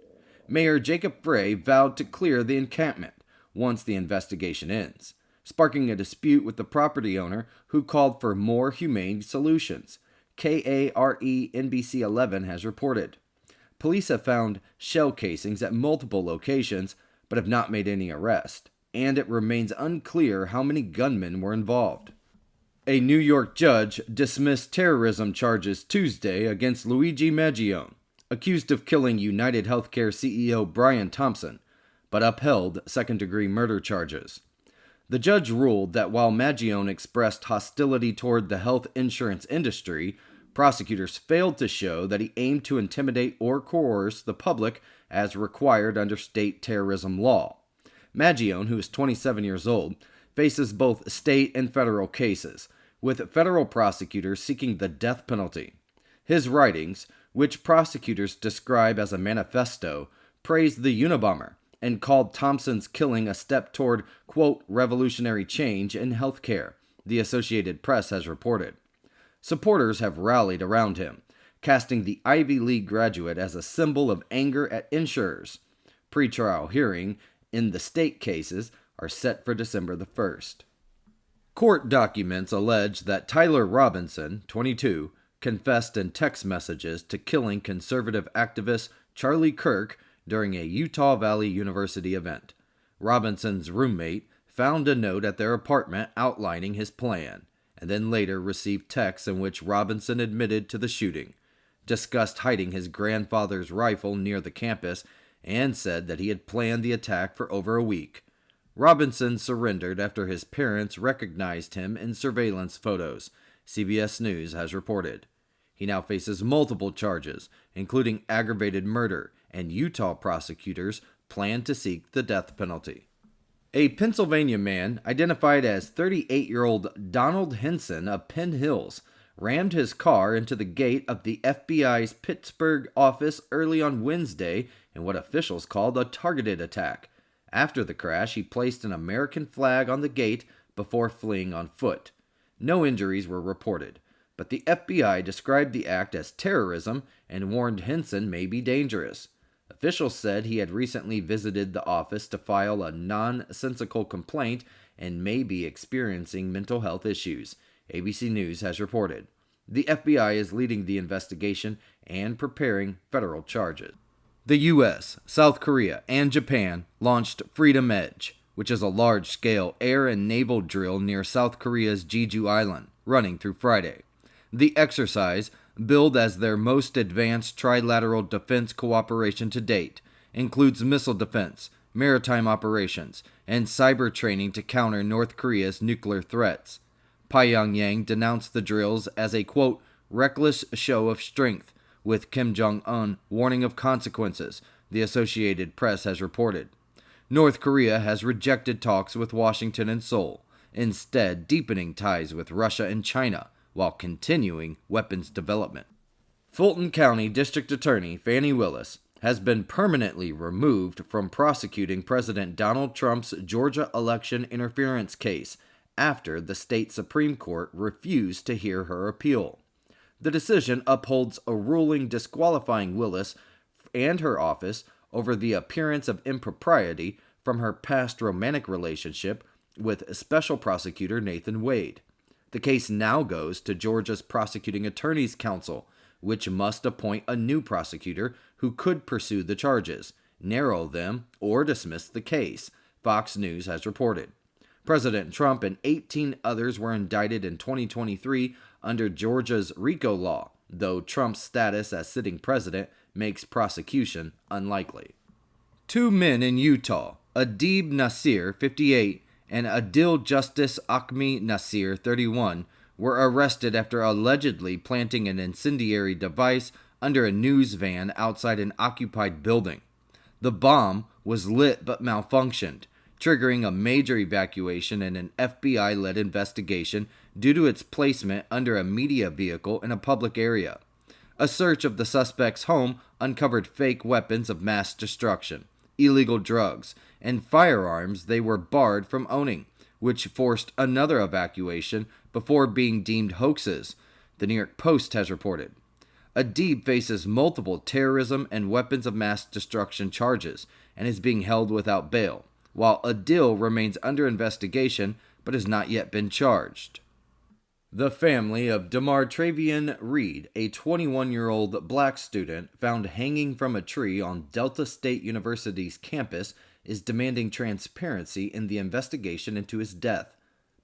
Mayor Jacob Frey vowed to clear the encampment once the investigation ends, sparking a dispute with the property owner who called for more humane solutions. KARE NBC 11 has reported. Police have found shell casings at multiple locations, but have not made any arrests, and it remains unclear how many gunmen were involved. A New York judge dismissed terrorism charges Tuesday against Luigi Maggione, accused of killing United Healthcare CEO Brian Thompson, but upheld second-degree murder charges. The judge ruled that while Maggione expressed hostility toward the health insurance industry, prosecutors failed to show that he aimed to intimidate or coerce the public as required under state terrorism law. Maggione, who is 27 years old, faces both state and federal cases, with federal prosecutors seeking the death penalty. His writings, which prosecutors describe as a manifesto, praised the Unabomber and called Thompson's killing a step toward, quote, revolutionary change in healthcare, the Associated Press has reported. Supporters have rallied around him, casting the Ivy League graduate as a symbol of anger at insurers. Pretrial hearing in the state cases are set for December the 1st. Court documents allege that Tyler Robinson, 22, confessed in text messages to killing conservative activist Charlie Kirk during a Utah Valley University event. Robinson's roommate found a note at their apartment outlining his plan, and then later received texts in which Robinson admitted to the shooting, discussed hiding his grandfather's rifle near the campus, and said that he had planned the attack for over a week. Robinson surrendered after his parents recognized him in surveillance photos, CBS News has reported. He now faces multiple charges, including aggravated murder, and Utah prosecutors plan to seek the death penalty. A Pennsylvania man identified as 38-year-old Donald Henson of Penn Hills rammed his car into the gate of the FBI's Pittsburgh office early on Wednesday in what officials called a targeted attack. After the crash, he placed an American flag on the gate before fleeing on foot. No injuries were reported, but the FBI described the act as terrorism and warned Henson may be dangerous. Officials said he had recently visited the office to file a nonsensical complaint and may be experiencing mental health issues, ABC News has reported. The FBI is leading the investigation and preparing federal charges. The U.S., South Korea, and Japan launched Freedom Edge, which is a large-scale air and naval drill near South Korea's Jeju Island, running through Friday. The exercise, billed as their most advanced trilateral defense cooperation to date, includes missile defense, maritime operations, and cyber training to counter North Korea's nuclear threats. Pyongyang denounced the drills as a, quote, reckless show of strength, with Kim Jong-un warning of consequences, the Associated Press has reported. North Korea has rejected talks with Washington and Seoul, instead deepening ties with Russia and China while continuing weapons development. Fulton County District Attorney Fannie Willis has been permanently removed from prosecuting President Donald Trump's Georgia election interference case after the state Supreme Court refused to hear her appeal. The decision upholds a ruling disqualifying Willis and her office over the appearance of impropriety from her past romantic relationship with Special Prosecutor Nathan Wade. The case now goes to Georgia's Prosecuting Attorneys Council, which must appoint a new prosecutor who could pursue the charges, narrow them, or dismiss the case, Fox News has reported. President Trump and 18 others were indicted in 2023 under Georgia's RICO law, though Trump's status as sitting president makes prosecution unlikely. 2 men in Utah, Adib Nasir, 58, and Adil Justice Akmi Nasir, 31, were arrested after allegedly planting an incendiary device under a news van outside an occupied building. The bomb was lit but malfunctioned, triggering a major evacuation and an FBI-led investigation due to its placement under a media vehicle in a public area. A search of the suspect's home uncovered fake weapons of mass destruction, illegal drugs, and firearms they were barred from owning, which forced another evacuation before being deemed hoaxes, the New York Post has reported. Adib faces multiple terrorism and weapons of mass destruction charges and is being held without bail, while Adil remains under investigation but has not yet been charged. The family of Travian Reed, a 21-year-old black student found hanging from a tree on Delta State University's campus, is demanding transparency in the investigation into his death.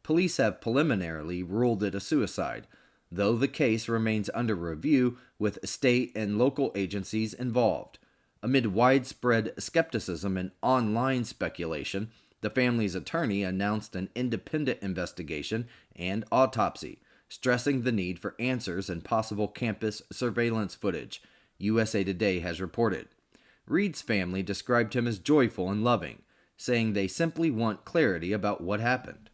Police have preliminarily ruled it a suicide, though the case remains under review with state and local agencies involved. Amid widespread skepticism and online speculation, the family's attorney announced an independent investigation and autopsy, stressing the need for answers and possible campus surveillance footage, USA Today has reported. Reed's family described him as joyful and loving, saying they simply want clarity about what happened.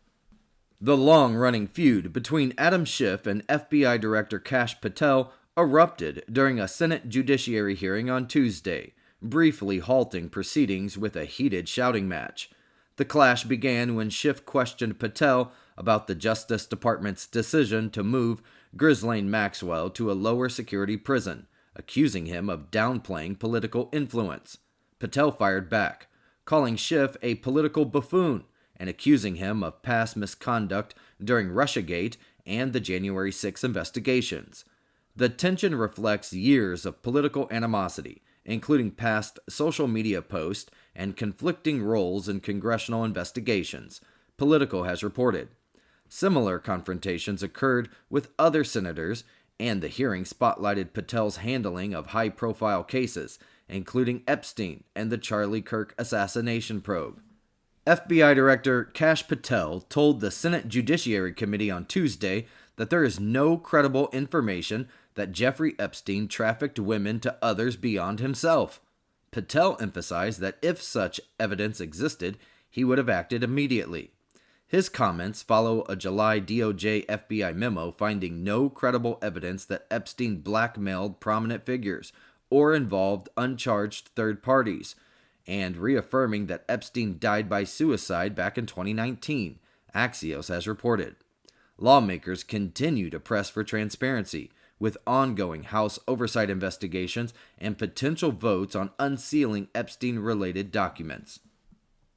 The long-running feud between Adam Schiff and FBI Director Kash Patel erupted during a Senate Judiciary hearing on Tuesday, briefly halting proceedings with a heated shouting match. The clash began when Schiff questioned Patel about the Justice Department's decision to move Ghislaine Maxwell to a lower security prison, accusing him of downplaying political influence. Patel fired back, calling Schiff a political buffoon and accusing him of past misconduct during Russiagate and the January 6 investigations. The tension reflects years of political animosity, including past social media posts and conflicting roles in congressional investigations, Politico has reported. Similar confrontations occurred with other senators, and the hearing spotlighted Patel's handling of high-profile cases, including Epstein and the Charlie Kirk assassination probe. FBI Director Kash Patel told the Senate Judiciary Committee on Tuesday that there is no credible information that Jeffrey Epstein trafficked women to others beyond himself. Patel emphasized that if such evidence existed, he would have acted immediately. His comments follow a July DOJ FBI memo finding no credible evidence that Epstein blackmailed prominent figures or involved uncharged third parties, and reaffirming that Epstein died by suicide back in 2019, Axios has reported. Lawmakers continue to press for transparency, with ongoing House oversight investigations and potential votes on unsealing Epstein-related documents.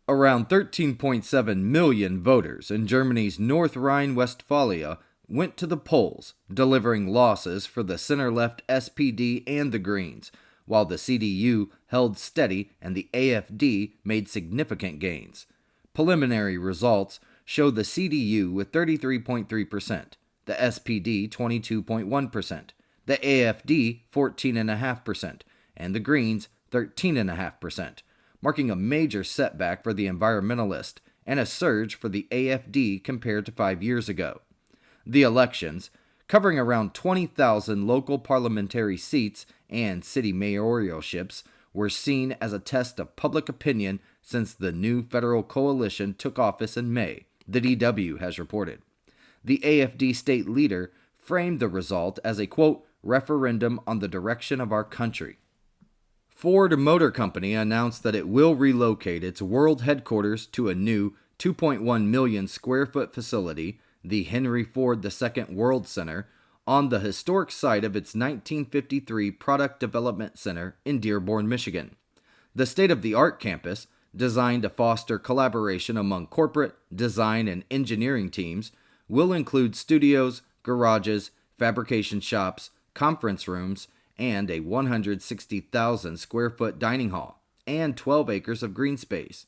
Around 13.7 million voters in Germany's North Rhine-Westphalia went to the polls, delivering losses for the center-left SPD and the Greens, while the CDU held steady and the AfD made significant gains. Preliminary results show the CDU with 33.3%, the SPD 22.1%, the AfD 14.5%, and the Greens 13.5%, marking a major setback for the environmentalist and a surge for the AfD compared to 5 years ago. The elections, covering around 20,000 local parliamentary seats and city mayoralships, were seen as a test of public opinion since the new federal coalition took office in May, the DW has reported. The AfD state leader framed the result as a, quote, referendum on the direction of our country. Ford Motor Company announced that it will relocate its world headquarters to a new 2.1 million square foot facility, the Henry Ford II World Center, on the historic site of its 1953 Product Development Center in Dearborn, Michigan. The state-of-the-art campus, designed to foster collaboration among corporate, design, and engineering teams, will include studios, garages, fabrication shops, conference rooms, and a 160,000 square foot dining hall, and 12 acres of green space.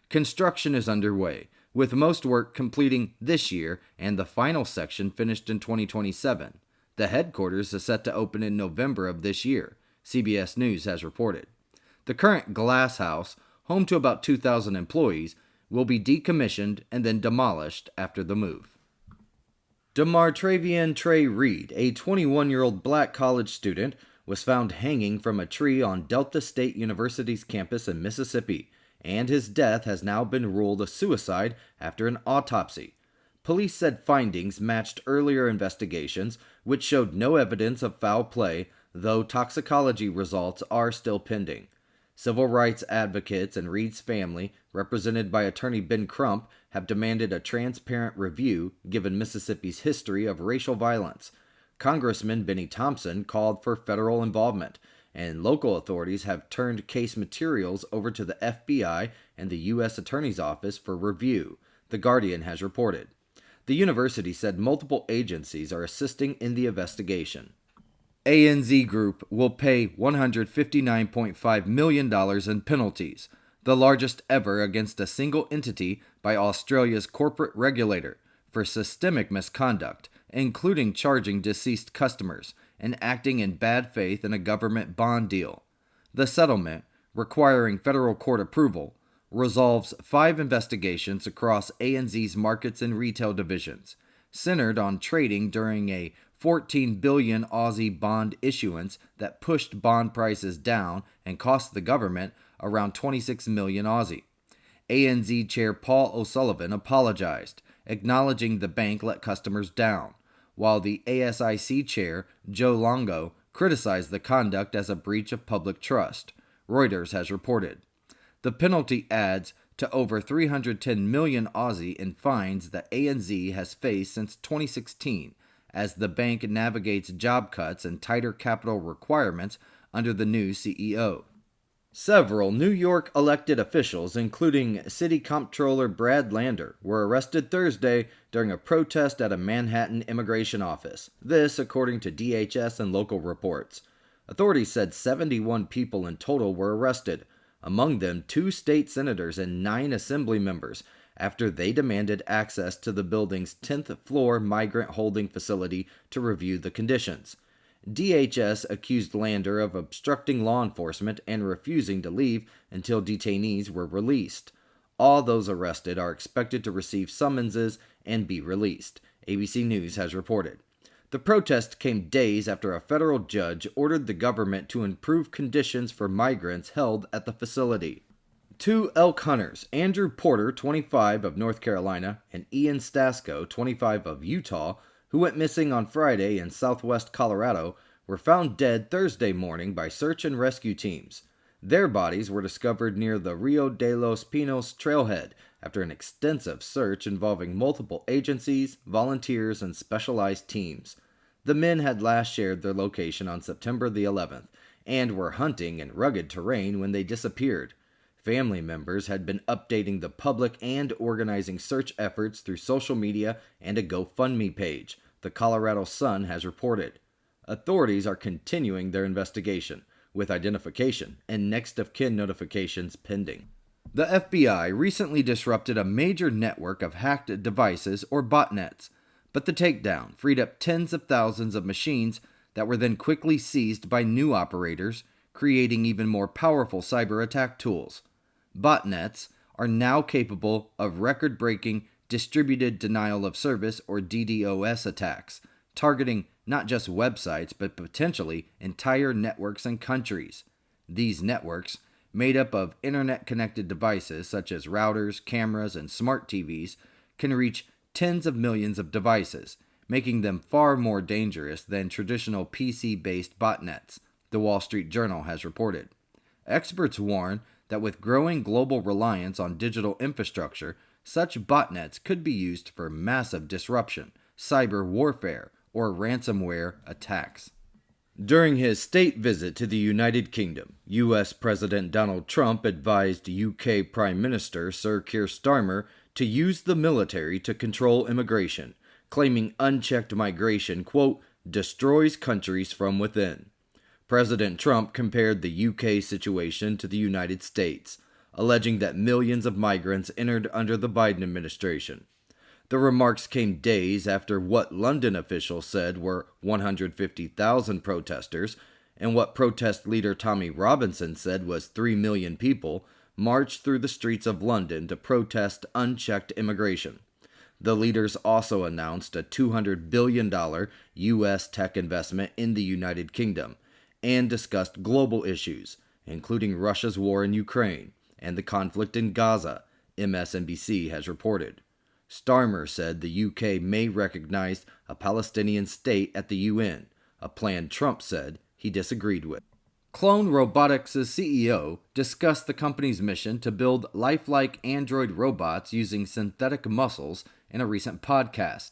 Construction is underway, with most work completing this year and the final section finished in 2027. The headquarters is set to open in November of this year, CBS News has reported. The current glass house, home to about 2,000 employees, will be decommissioned and then demolished after the move. Travian Trey Reed, a 21-year-old black college student, was found hanging from a tree on Delta State University's campus in Mississippi, and his death has now been ruled a suicide after an autopsy. Police said findings matched earlier investigations, which showed no evidence of foul play, though toxicology results are still pending. Civil rights advocates and Reed's family, represented by attorney Ben Crump, have demanded a transparent review given Mississippi's history of racial violence. Congressman Benny Thompson called for federal involvement, and local authorities have turned case materials over to the FBI and the U.S. Attorney's Office for review, The Guardian has reported. The university said multiple agencies are assisting in the investigation. ANZ Group will pay $159.5 million in penalties, the largest ever against a single entity by Australia's corporate regulator, for systemic misconduct, including charging deceased customers and acting in bad faith in a government bond deal. The settlement, requiring federal court approval, resolves 5 investigations across ANZ's markets and retail divisions, centered on trading during a 14 billion Aussie bond issuance that pushed bond prices down and cost the government around 26 million Aussie. ANZ Chair Paul O'Sullivan apologized, acknowledging the bank let customers down, while the ASIC Chair Joe Longo criticized the conduct as a breach of public trust, Reuters has reported. The penalty adds to over 310 million Aussie in fines that ANZ has faced since 2016 as the bank navigates job cuts and tighter capital requirements under the new CEO. Several New York elected officials, including City Comptroller Brad Lander, were arrested Thursday during a protest at a Manhattan immigration office. This, according to DHS and local reports. Authorities said 71 people in total were arrested, among them 2 state senators and 9 assembly members, after they demanded access to the building's 10th floor migrant holding facility to review the conditions. DHS accused Lander of obstructing law enforcement and refusing to leave until detainees were released. All those arrested are expected to receive summonses and be released, ABC News has reported. The protest came days after a federal judge ordered the government to improve conditions for migrants held at the facility. 2 elk hunters, Andrew Porter, 25, of North Carolina, and Ian Stasko, 25, of Utah, who went missing on Friday in southwest Colorado, were found dead Thursday morning by search and rescue teams. Their bodies were discovered near the Rio de los Pinos trailhead after an extensive search involving multiple agencies, volunteers, and specialized teams. The men had last shared their location on September the 11th and were hunting in rugged terrain when they disappeared. Family members had been updating the public and organizing search efforts through social media and a GoFundMe page, the Colorado Sun has reported. Authorities are continuing their investigation, with identification and next of kin notifications pending. The FBI recently disrupted a major network of hacked devices or botnets, but the takedown freed up tens of thousands of machines that were then quickly seized by new operators, creating even more powerful cyber attack tools. Botnets are now capable of record-breaking distributed denial of service or DDoS attacks, targeting not just websites but potentially entire networks and countries. These networks, made up of internet-connected devices such as routers, cameras, and smart TVs, can reach tens of millions of devices, making them far more dangerous than traditional PC-based botnets, the Wall Street Journal has reported. Experts warn that with growing global reliance on digital infrastructure, such botnets could be used for massive disruption, cyber warfare, or ransomware attacks. During his state visit to the United Kingdom, U.S. President Donald Trump advised UK Prime Minister Sir Keir Starmer to use the military to control immigration, claiming unchecked migration, quote, destroys countries from within. President Trump compared the UK situation to the United States, alleging that millions of migrants entered under the Biden administration. The remarks came days after what London officials said were 150,000 protesters, and what protest leader Tommy Robinson said was 3 million people, marched through the streets of London to protest unchecked immigration. The leaders also announced a $200 billion U.S. tech investment in the United Kingdom, and discussed global issues, including Russia's war in Ukraine and the conflict in Gaza, MSNBC has reported. Starmer said the UK may recognize a Palestinian state at the UN, a plan Trump said he disagreed with. Clone Robotics' CEO discussed the company's mission to build lifelike android robots using synthetic muscles in a recent podcast.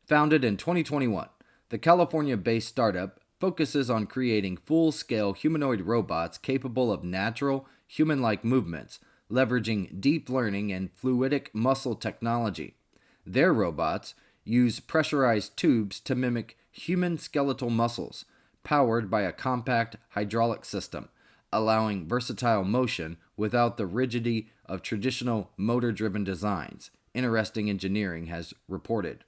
Founded in 2021, the California-based startup focuses on creating full-scale humanoid robots capable of natural, human-like movements, leveraging deep learning and fluidic muscle technology. Their robots use pressurized tubes to mimic human skeletal muscles, powered by a compact hydraulic system, allowing versatile motion without the rigidity of traditional motor-driven designs, Interesting Engineering has reported.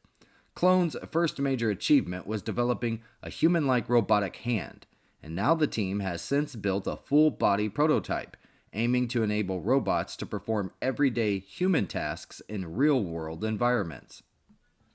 Clone's first major achievement was developing a human-like robotic hand, and now the team has since built a full-body prototype, aiming to enable robots to perform everyday human tasks in real-world environments.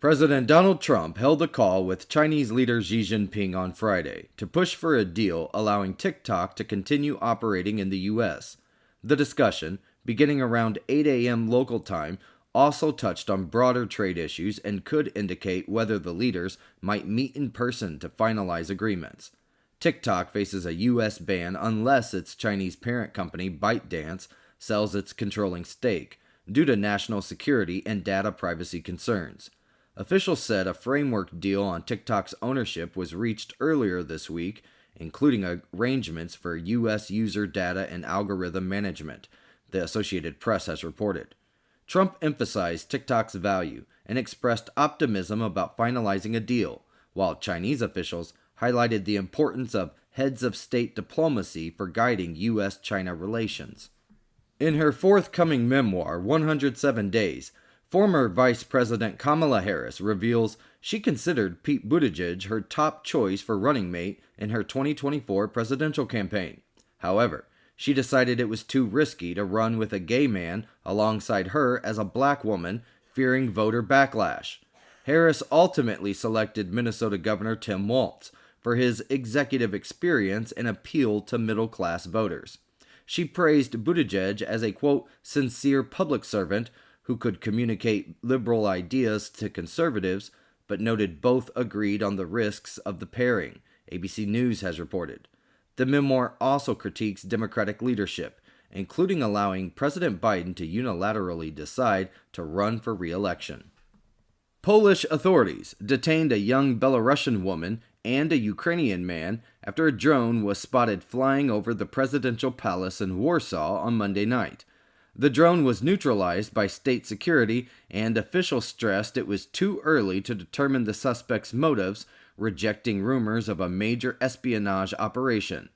President Donald Trump held a call with Chinese leader Xi Jinping on Friday to push for a deal allowing TikTok to continue operating in the U.S. The discussion, beginning around 8 a.m. local time, also touched on broader trade issues and could indicate whether the leaders might meet in person to finalize agreements. TikTok faces a U.S. ban unless its Chinese parent company ByteDance sells its controlling stake, due to national security and data privacy concerns. Officials said a framework deal on TikTok's ownership was reached earlier this week, including arrangements for U.S. user data and algorithm management, the Associated Press has reported. Trump emphasized TikTok's value and expressed optimism about finalizing a deal, while Chinese officials highlighted the importance of heads of state diplomacy for guiding U.S.-China relations. In her forthcoming memoir, 107 Days, former Vice President Kamala Harris reveals she considered Pete Buttigieg her top choice for running mate in her 2024 presidential campaign. However, she decided it was too risky to run with a gay man alongside her as a black woman, fearing voter backlash. Harris ultimately selected Minnesota Governor Tim Walz for his executive experience and appeal to middle-class voters. She praised Buttigieg as a, quote, sincere public servant who could communicate liberal ideas to conservatives, but noted both agreed on the risks of the pairing, ABC News has reported. The memoir also critiques Democratic leadership, including allowing President Biden to unilaterally decide to run for re-election. Polish authorities detained a young Belarusian woman and a Ukrainian man after a drone was spotted flying over the presidential palace in Warsaw on Monday night. The drone was neutralized by state security, and officials stressed it was too early to determine the suspect's motives, rejecting rumors of a major espionage operation.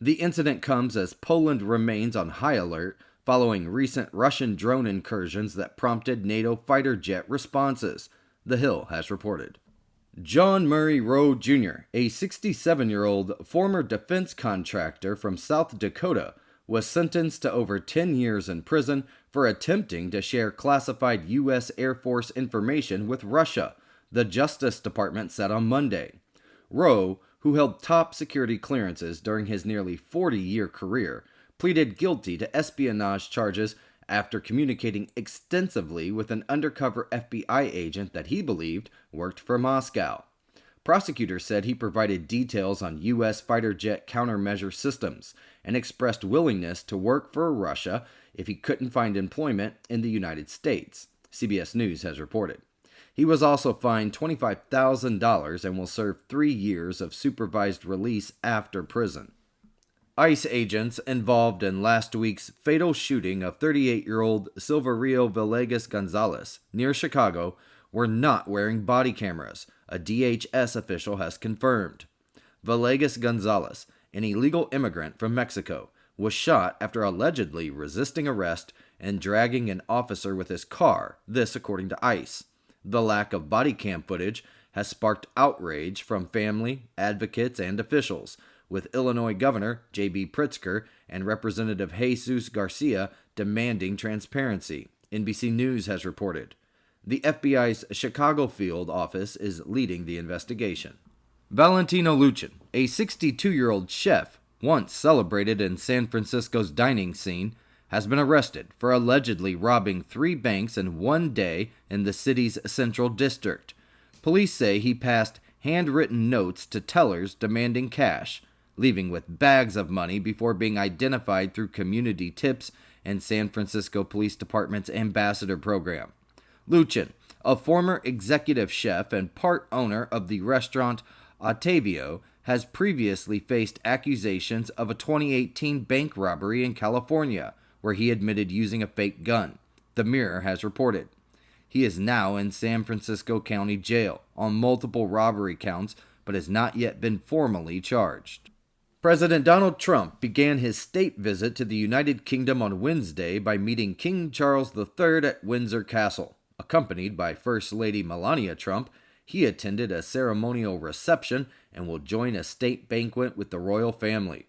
The incident comes as Poland remains on high alert following recent Russian drone incursions that prompted NATO fighter jet responses, The Hill has reported. John Murray Rowe Jr., a 67-year-old former defense contractor from South Dakota, was sentenced to over 10 years in prison for attempting to share classified U.S. Air Force information with Russia, the Justice Department said on Monday. Rowe, who held top security clearances during his nearly 40-year career, pleaded guilty to espionage charges after communicating extensively with an undercover FBI agent that he believed worked for Moscow. Prosecutors said he provided details on U.S. fighter jet countermeasure systems and expressed willingness to work for Russia if he couldn't find employment in the United States, CBS News has reported. He was also fined $25,000 and will serve 3 years of supervised release after prison. ICE agents involved in last week's fatal shooting of 38-year-old Silverio Villegas Gonzalez near Chicago were not wearing body cameras, a DHS official has confirmed. Villegas Gonzalez, an illegal immigrant from Mexico, was shot after allegedly resisting arrest and dragging an officer with his car, this according to ICE. The lack of body cam footage has sparked outrage from family, advocates, and officials, with Illinois Governor J.B. Pritzker and Representative Jesus Garcia demanding transparency, NBC News has reported. The FBI's Chicago field office is leading the investigation. Valentino Luchin, a 62-year-old chef once celebrated in San Francisco's dining scene, has been arrested for allegedly robbing 3 banks in one day in the city's central district. Police say he passed handwritten notes to tellers demanding cash. leaving with bags of money before being identified through community tips and San Francisco Police Department's ambassador program. Luchin, a former executive chef and part owner of the restaurant Ottavio, has previously faced accusations of a 2018 bank robbery in California, where he admitted using a fake gun, the Mirror has reported. He is now in San Francisco County Jail on multiple robbery counts, but has not yet been formally charged. President Donald Trump began his state visit to the United Kingdom on Wednesday by meeting King Charles III at Windsor Castle. Accompanied by First Lady Melania Trump, he attended a ceremonial reception and will join a state banquet with the royal family.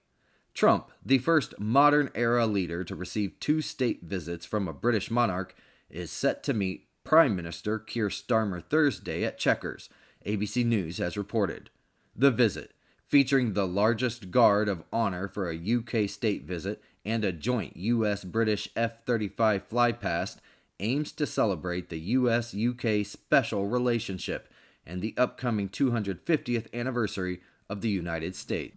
Trump, the first modern-era leader to receive two state visits from a British monarch, is set to meet Prime Minister Keir Starmer Thursday at Chequers, ABC News has reported. The visit, featuring the largest guard of honor for a UK state visit and a joint U.S.-British F-35 flypast, aims to celebrate the U.S.-UK special relationship and the upcoming 250th anniversary of the United States.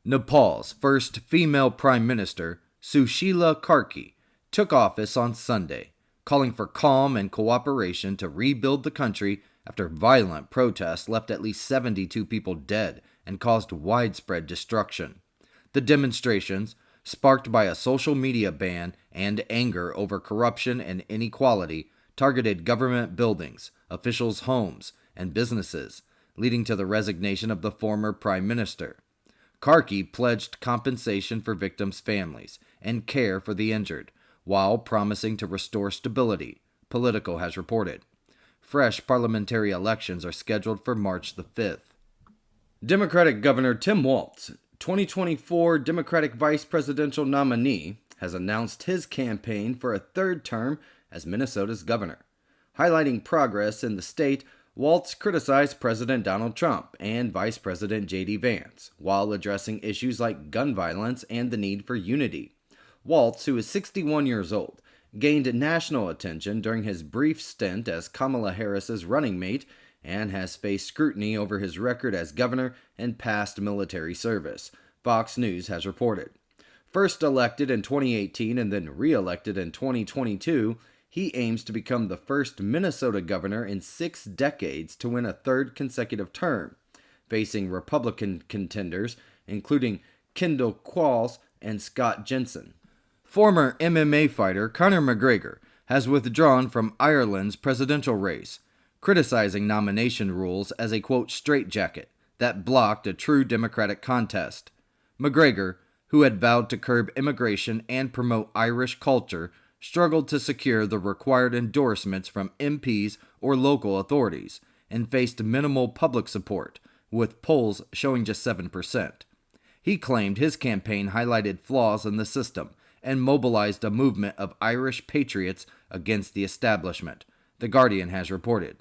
Nepal's first female prime minister, Sushila Karki, took office on Sunday, calling for calm and cooperation to rebuild the country after violent protests left at least 72 people dead and caused widespread destruction. The demonstrations, sparked by a social media ban and anger over corruption and inequality, targeted government buildings, officials' homes, and businesses, leading to the resignation of the former prime minister. Karki pledged compensation for victims' families and care for the injured, while promising to restore stability, Politico has reported. Fresh parliamentary elections are scheduled for March the 5th. Democratic Governor Tim Walz, 2024 Democratic vice presidential nominee, has announced his campaign for a third term as Minnesota's governor. Highlighting progress in the state, Walz criticized President Donald Trump and Vice President J.D. Vance, while addressing issues like gun violence and the need for unity. Walz, who is 61 years old, gained national attention during his brief stint as Kamala Harris's running mate and has faced scrutiny over his record as governor and past military service, Fox News has reported. First elected in 2018 and then re-elected in 2022, he aims to become the first Minnesota governor in 6 decades to win a third consecutive term, facing Republican contenders including Kendall Qualls and Scott Jensen. Former MMA fighter Conor McGregor has withdrawn from Ireland's presidential race, criticizing nomination rules as a, quote, straitjacket that blocked a true democratic contest. McGregor, who had vowed to curb immigration and promote Irish culture, struggled to secure the required endorsements from MPs or local authorities, and faced minimal public support, with polls showing just 7%. He claimed his campaign highlighted flaws in the system and mobilized a movement of Irish patriots against the establishment, The Guardian has reported.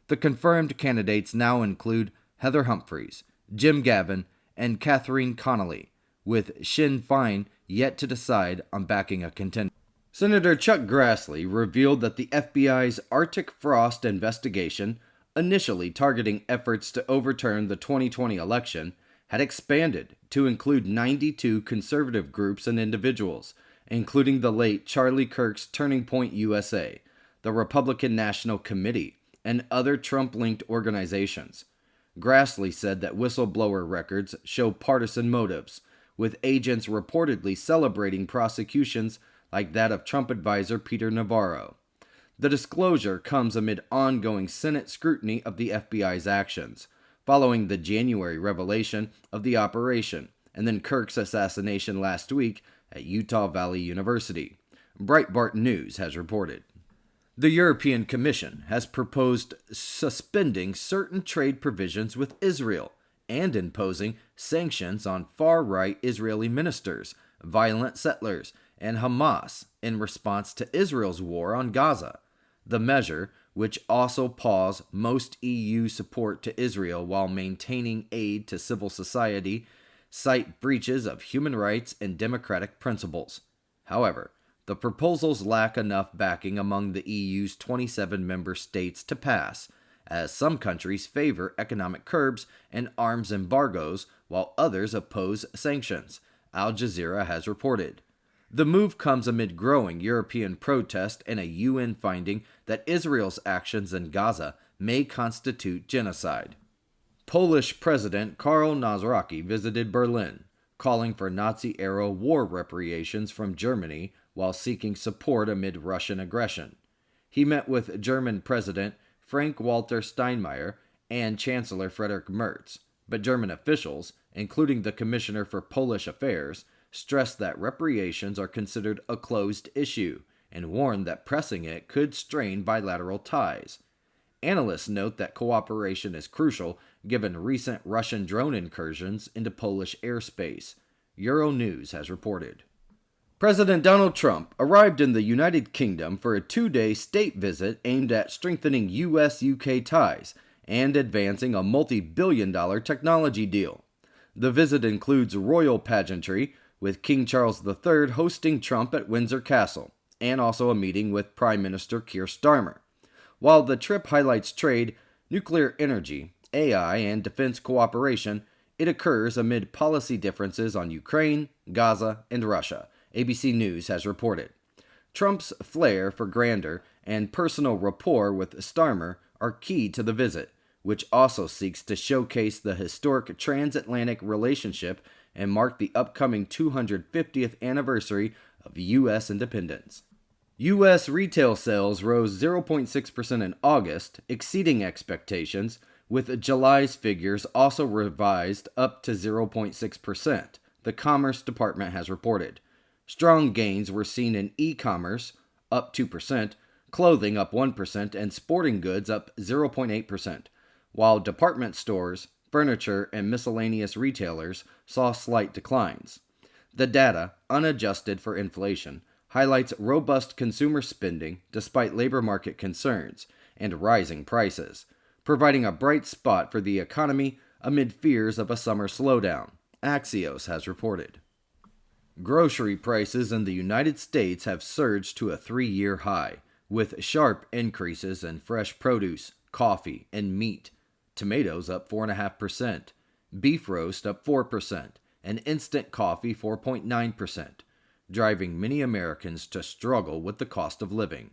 The confirmed candidates now include Heather Humphreys, Jim Gavin, and Catherine Connolly, with Sinn Féin yet to decide on backing a contender. Senator Chuck Grassley revealed that the FBI's Arctic Frost investigation, initially targeting efforts to overturn the 2020 election, had expanded to include 92 conservative groups and individuals, including the late Charlie Kirk's Turning Point USA, the Republican National Committee, and other Trump-linked organizations. Grassley said that whistleblower records show partisan motives, with agents reportedly celebrating prosecutions like that of Trump advisor Peter Navarro. The disclosure comes amid ongoing Senate scrutiny of the FBI's actions, following the January revelation of the operation and then Kirk's assassination last week at Utah Valley University, Breitbart News has reported. The European Commission has proposed suspending certain trade provisions with Israel and imposing sanctions on far-right Israeli ministers, violent settlers, and Hamas in response to Israel's war on Gaza. The measure, which also paused most EU support to Israel while maintaining aid to civil society, cite breaches of human rights and democratic principles. However, the proposals lack enough backing among the EU's 27 member states to pass, as some countries favor economic curbs and arms embargoes, while others oppose sanctions, Al Jazeera has reported. The move comes amid growing European protest and a UN finding that Israel's actions in Gaza may constitute genocide. Polish President Karl Nawrocki visited Berlin, calling for Nazi-era war reparations from Germany while seeking support amid Russian aggression. He met with German President Frank-Walter Steinmeier and Chancellor Friedrich Merz, but German officials, including the Commissioner for Polish Affairs, stressed that reparations are considered a closed issue and warned that pressing it could strain bilateral ties. Analysts note that cooperation is crucial given recent Russian drone incursions into Polish airspace, Euronews has reported. President Donald Trump arrived in the United Kingdom for a 2-day state visit aimed at strengthening U.S.-UK ties and advancing a multi-billion-dollar technology deal. The visit includes royal pageantry, with King Charles III hosting Trump at Windsor Castle, and also a meeting with Prime Minister Keir Starmer. While the trip highlights trade, nuclear energy, AI, and defense cooperation, it occurs amid policy differences on Ukraine, Gaza, and Russia, ABC News has reported. Trump's flair for grandeur and personal rapport with Starmer are key to the visit, which also seeks to showcase the historic transatlantic relationship and mark the upcoming 250th anniversary of U.S. independence. U.S. retail sales rose 0.6% in August, exceeding expectations, with July's figures also revised up to 0.6%, the Commerce Department has reported. Strong gains were seen in e-commerce, up 2%, clothing up 1%, and sporting goods up 0.8%, while department stores, furniture, and miscellaneous retailers saw slight declines. The data, unadjusted for inflation, highlights robust consumer spending despite labor market concerns and rising prices, providing a bright spot for the economy amid fears of a summer slowdown, Axios has reported. Grocery prices in the United States have surged to a 3-year high, with sharp increases in fresh produce, coffee, and meat. Tomatoes up 4.5%, beef roast up 4%, and instant coffee 4.9%, driving many Americans to struggle with the cost of living.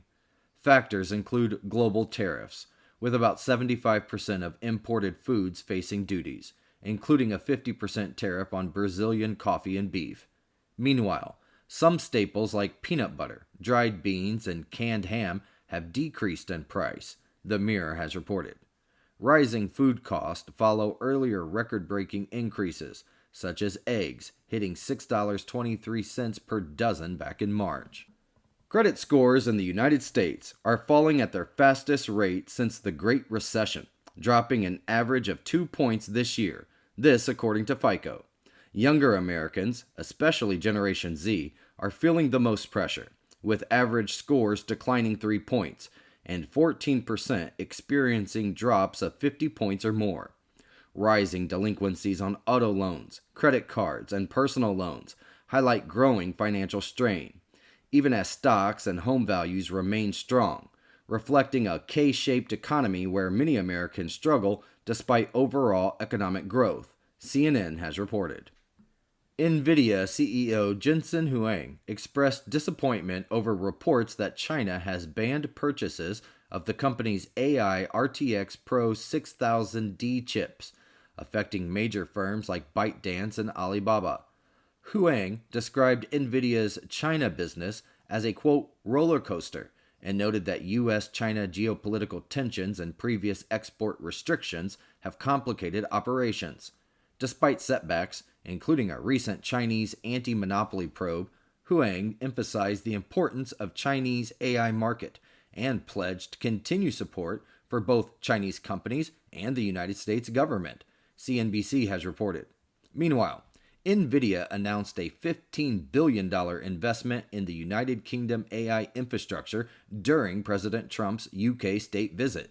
Factors include global tariffs, with about 75% of imported foods facing duties, including a 50% tariff on Brazilian coffee and beef. Meanwhile, some staples like peanut butter, dried beans, and canned ham have decreased in price, the Mirror has reported. Rising food costs follow earlier record-breaking increases, such as eggs hitting $6.23 per dozen back in March. Credit scores in the United States are falling at their fastest rate since the Great Recession, dropping an average of 2 points this year, this according to FICO. Younger Americans, especially Generation Z, are feeling the most pressure, with average scores declining 3 points, and 14% experiencing drops of 50 points or more. Rising delinquencies on auto loans, credit cards, and personal loans highlight growing financial strain, even as stocks and home values remain strong, reflecting a K-shaped economy where many Americans struggle despite overall economic growth, CNN has reported. NVIDIA CEO Jensen Huang expressed disappointment over reports that China has banned purchases of the company's AI RTX Pro 6000D chips, affecting major firms like ByteDance and Alibaba. Huang described NVIDIA's China business as a, quote, roller coaster, and noted that U.S.-China geopolitical tensions and previous export restrictions have complicated operations. Despite setbacks, including a recent Chinese anti-monopoly probe, Huang emphasized the importance of Chinese AI market and pledged to continue support for both Chinese companies and the United States government, CNBC has reported. Meanwhile, NVIDIA announced a $15 billion investment in the United Kingdom AI infrastructure during President Trump's UK state visit.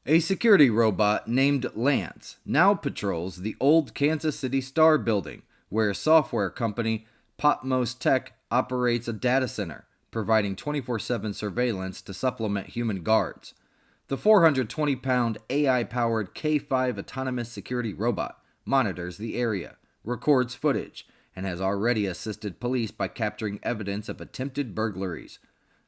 A security robot named Lance now patrols the old Kansas City Star building, where software company Potmos Tech operates a data center, providing 24/7 surveillance to supplement human guards. The 420-pound AI-powered K5 autonomous security robot monitors the area, records footage and has already assisted police by capturing evidence of attempted burglaries.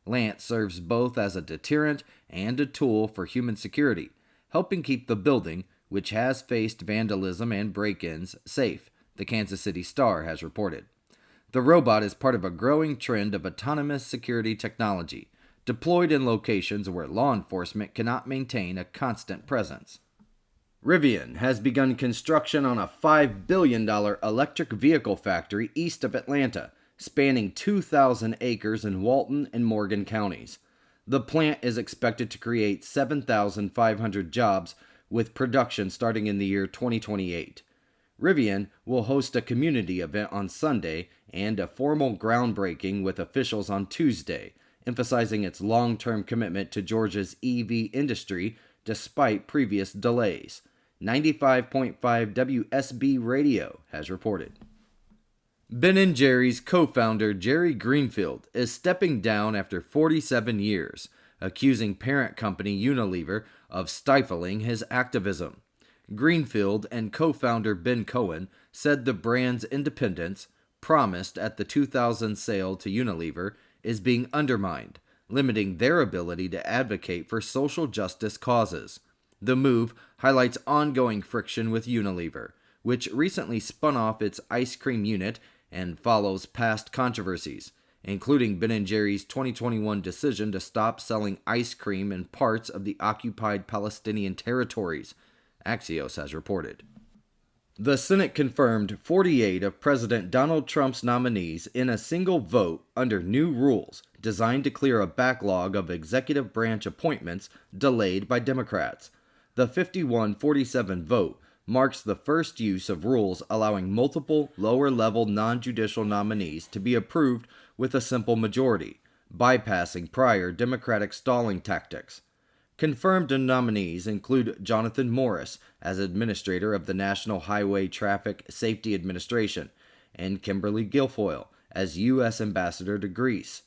Lance serves both as a deterrent and a tool for human security, helping keep the building, which has faced vandalism and break-ins, safe, the Kansas City Star has reported. The robot is part of a growing trend of autonomous security technology, deployed in locations where law enforcement cannot maintain a constant presence. Rivian has begun construction on a $5 billion electric vehicle factory east of Atlanta, spanning 2,000 acres in Walton and Morgan counties. The plant is expected to create 7,500 jobs, with production starting in the year 2028. Rivian will host a community event on Sunday and a formal groundbreaking with officials on Tuesday, emphasizing its long-term commitment to Georgia's EV industry despite previous delays. 95.5 WSB Radio has reported. Ben & Jerry's co-founder Jerry Greenfield is stepping down after 47 years, accusing parent company Unilever of stifling his activism. Greenfield and co-founder Ben Cohen said the brand's independence, promised at the 2000 sale to Unilever, is being undermined, limiting their ability to advocate for social justice causes. The move highlights ongoing friction with Unilever, which recently spun off its ice cream unit and follows past controversies, including Ben & Jerry's 2021 decision to stop selling ice cream in parts of the occupied Palestinian territories, Axios has reported. The Senate confirmed 48 of President Donald Trump's nominees in a single vote under new rules designed to clear a backlog of executive branch appointments delayed by Democrats. The 51-47 vote marks the first use of rules allowing multiple lower-level non-judicial nominees to be approved with a simple majority, bypassing prior Democratic stalling tactics. Confirmed nominees include Jonathan Morris as Administrator of the National Highway Traffic Safety Administration and Kimberly Guilfoyle as U.S. Ambassador to Greece.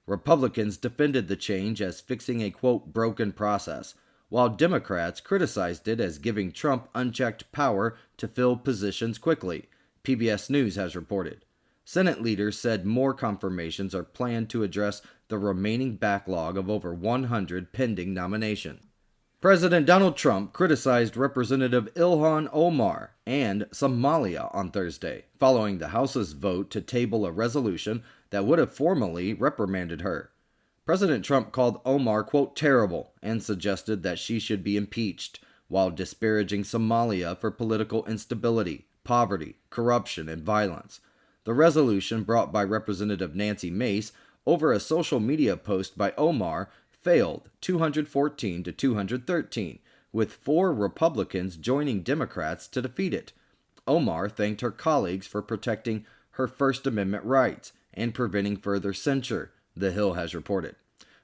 Republicans defended the change as fixing a, quote, broken process, while Democrats criticized it as giving Trump unchecked power to fill positions quickly, PBS News has reported. Senate leaders said more confirmations are planned to address the remaining backlog of over 100 pending nominations. President Donald Trump criticized Representative Ilhan Omar and Somalia on Thursday, following the House's vote to table a resolution that would have formally reprimanded her. President Trump called Omar, quote, terrible, and suggested that she should be impeached, while disparaging Somalia for political instability, poverty, corruption, and violence. The resolution brought by Representative Nancy Mace over a social media post by Omar failed 214 to 213, with 4 Republicans joining Democrats to defeat it. Omar thanked her colleagues for protecting her First Amendment rights and preventing further censure, The Hill has reported.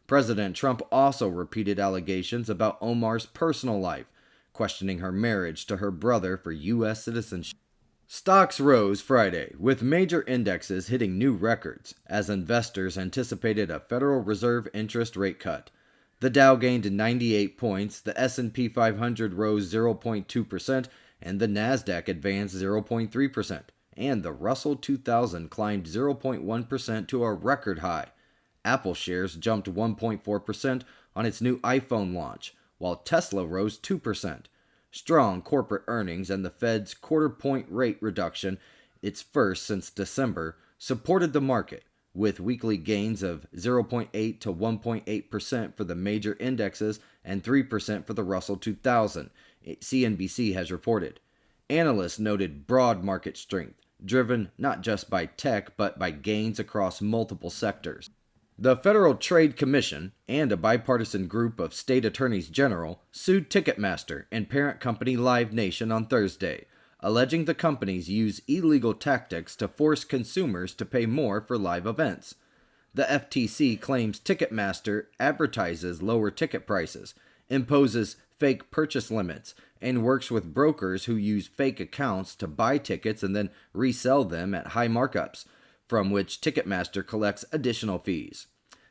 President Trump also repeated allegations about Omar's personal life, questioning her marriage to her brother for U.S. citizenship. Stocks rose Friday, with major indexes hitting new records, as investors anticipated a Federal Reserve interest rate cut. The Dow gained 98 points, the S&P 500 rose 0.2%, and the Nasdaq advanced 0.3%, and the Russell 2000 climbed 0.1% to a record high. Apple shares jumped 1.4% on its new iPhone launch, while Tesla rose 2%. Strong corporate earnings and the Fed's quarter-point rate reduction, its first since December, supported the market, with weekly gains of 0.8 to 1.8% for the major indexes and 3% for the Russell 2000, CNBC has reported. Analysts noted broad market strength, driven not just by tech but by gains across multiple sectors. The Federal Trade Commission and a bipartisan group of state attorneys general sued Ticketmaster and parent company Live Nation on Thursday, alleging the companies use illegal tactics to force consumers to pay more for live events. The FTC claims Ticketmaster advertises lower ticket prices, imposes fake purchase limits, and works with brokers who use fake accounts to buy tickets and then resell them at high markups, from which Ticketmaster collects additional fees.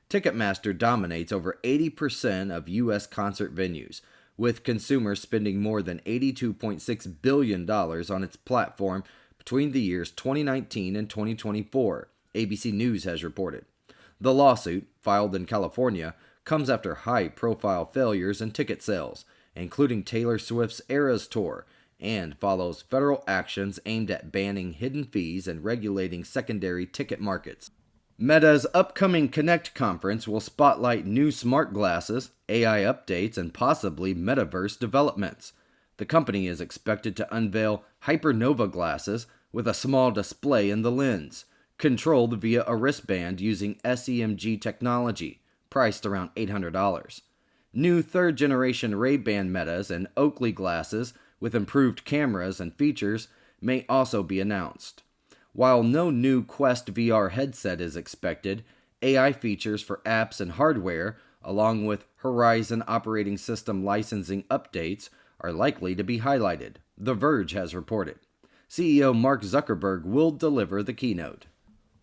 Ticketmaster dominates over 80% of U.S. concert venues, with consumers spending more than $82.6 billion on its platform between the years 2019 and 2024, ABC News has reported. The lawsuit, filed in California, comes after high-profile failures in ticket sales, including Taylor Swift's Eras Tour, and follows federal actions aimed at banning hidden fees and regulating secondary ticket markets. Meta's upcoming Connect conference will spotlight new smart glasses, AI updates, and possibly metaverse developments. The company is expected to unveil Hypernova glasses with a small display in the lens, controlled via a wristband using SEMG technology, priced around $800. New third-generation Ray-Ban Metas and Oakley glasses with improved cameras and features may also be announced. While no new Quest VR headset is expected, AI features for apps and hardware, along with Horizon operating system licensing updates, are likely to be highlighted, The Verge has reported. CEO Mark Zuckerberg will deliver the keynote.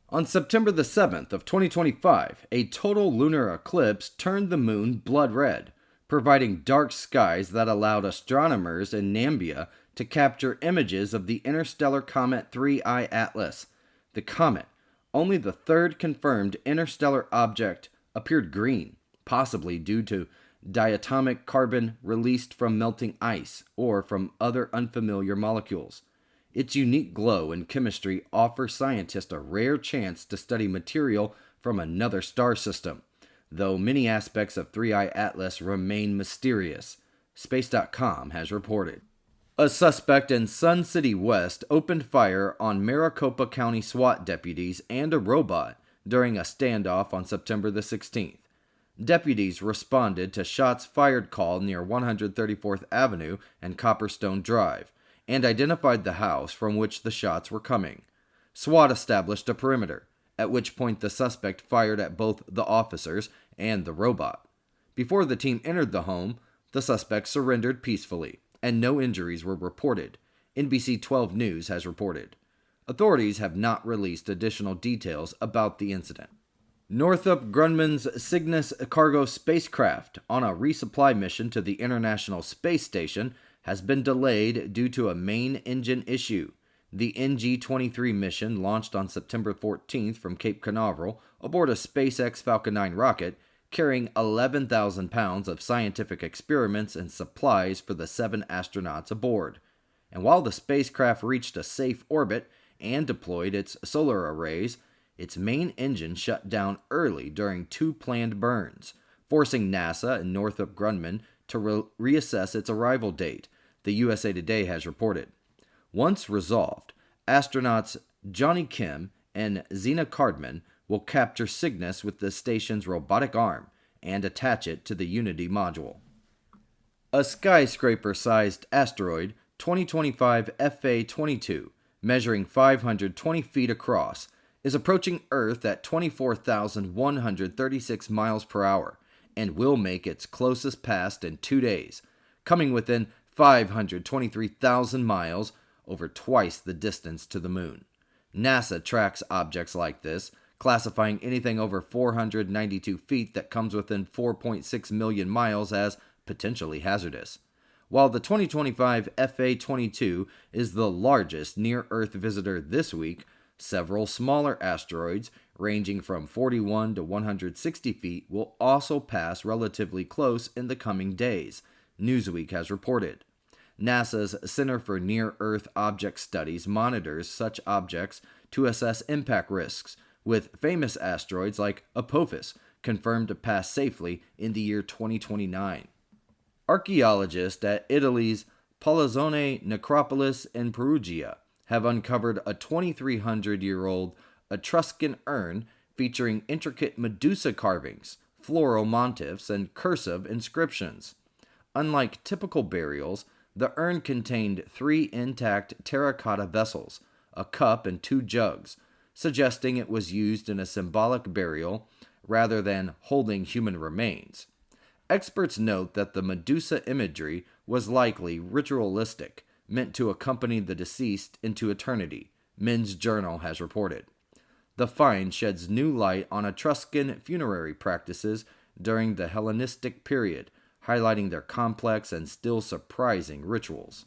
On September the 7th of 2025, a total lunar eclipse turned the moon blood red, providing dark skies that allowed astronomers in Namibia to capture images of the interstellar comet 3I Atlas. The comet, only the third confirmed interstellar object, appeared green, possibly due to diatomic carbon released from melting ice or from other unfamiliar molecules. Its unique glow and chemistry offer scientists a rare chance to study material from another star system, though many aspects of 3I Atlas remain mysterious, Space.com has reported. A suspect in Sun City West opened fire on Maricopa County SWAT deputies and a robot during a standoff on September the 16th. Deputies responded to shots fired call near 134th Avenue and Copperstone Drive, and identified the house from which the shots were coming. SWAT established a perimeter, at which point the suspect fired at both the officers and the robot. Before the team entered the home, the suspect surrendered peacefully, and no injuries were reported, NBC 12 News has reported. Authorities have not released additional details about the incident. Northrop Grumman's Cygnus cargo spacecraft on a resupply mission to the International Space Station has been delayed due to a main engine issue. The NG-23 mission, launched on September 14th from Cape Canaveral aboard a SpaceX Falcon 9 rocket, carrying 11,000 pounds of scientific experiments and supplies for the 7 astronauts aboard. And while the spacecraft reached a safe orbit and deployed its solar arrays, its main engine shut down early during 2 planned burns, forcing NASA and Northrop Grumman to reassess its arrival date, the USA Today has reported. Once resolved, astronauts Johnny Kim and Zena Cardman will capture Cygnus with the station's robotic arm and attach it to the Unity module. A skyscraper-sized asteroid, 2025 Ep.28, measuring 520 feet across, is approaching Earth at 24,136 miles per hour and will make its closest pass in 2 days, coming within 523,000 miles, over twice the distance to the moon. NASA tracks objects like this, classifying anything over 492 feet that comes within 4.6 million miles as potentially hazardous. While the 2025 Ep.28 is the largest near-Earth visitor this week, several smaller asteroids, ranging from 41 to 160 feet, will also pass relatively close in the coming days, Newsweek has reported. NASA's Center for Near-Earth Object Studies monitors such objects to assess impact risks, with famous asteroids like Apophis confirmed to pass safely in the year 2029. Archaeologists at Italy's Palazzone Necropolis in Perugia have uncovered a 2,300-year-old Etruscan urn featuring intricate Medusa carvings, floral motifs, and cursive inscriptions. Unlike typical burials, the urn contained 3 intact terracotta vessels, a cup and 2 jugs, suggesting it was used in a symbolic burial rather than holding human remains. Experts note that the Medusa imagery was likely ritualistic, meant to accompany the deceased into eternity, Men's Journal has reported. The find sheds new light on Etruscan funerary practices during the Hellenistic period, highlighting their complex and still surprising rituals.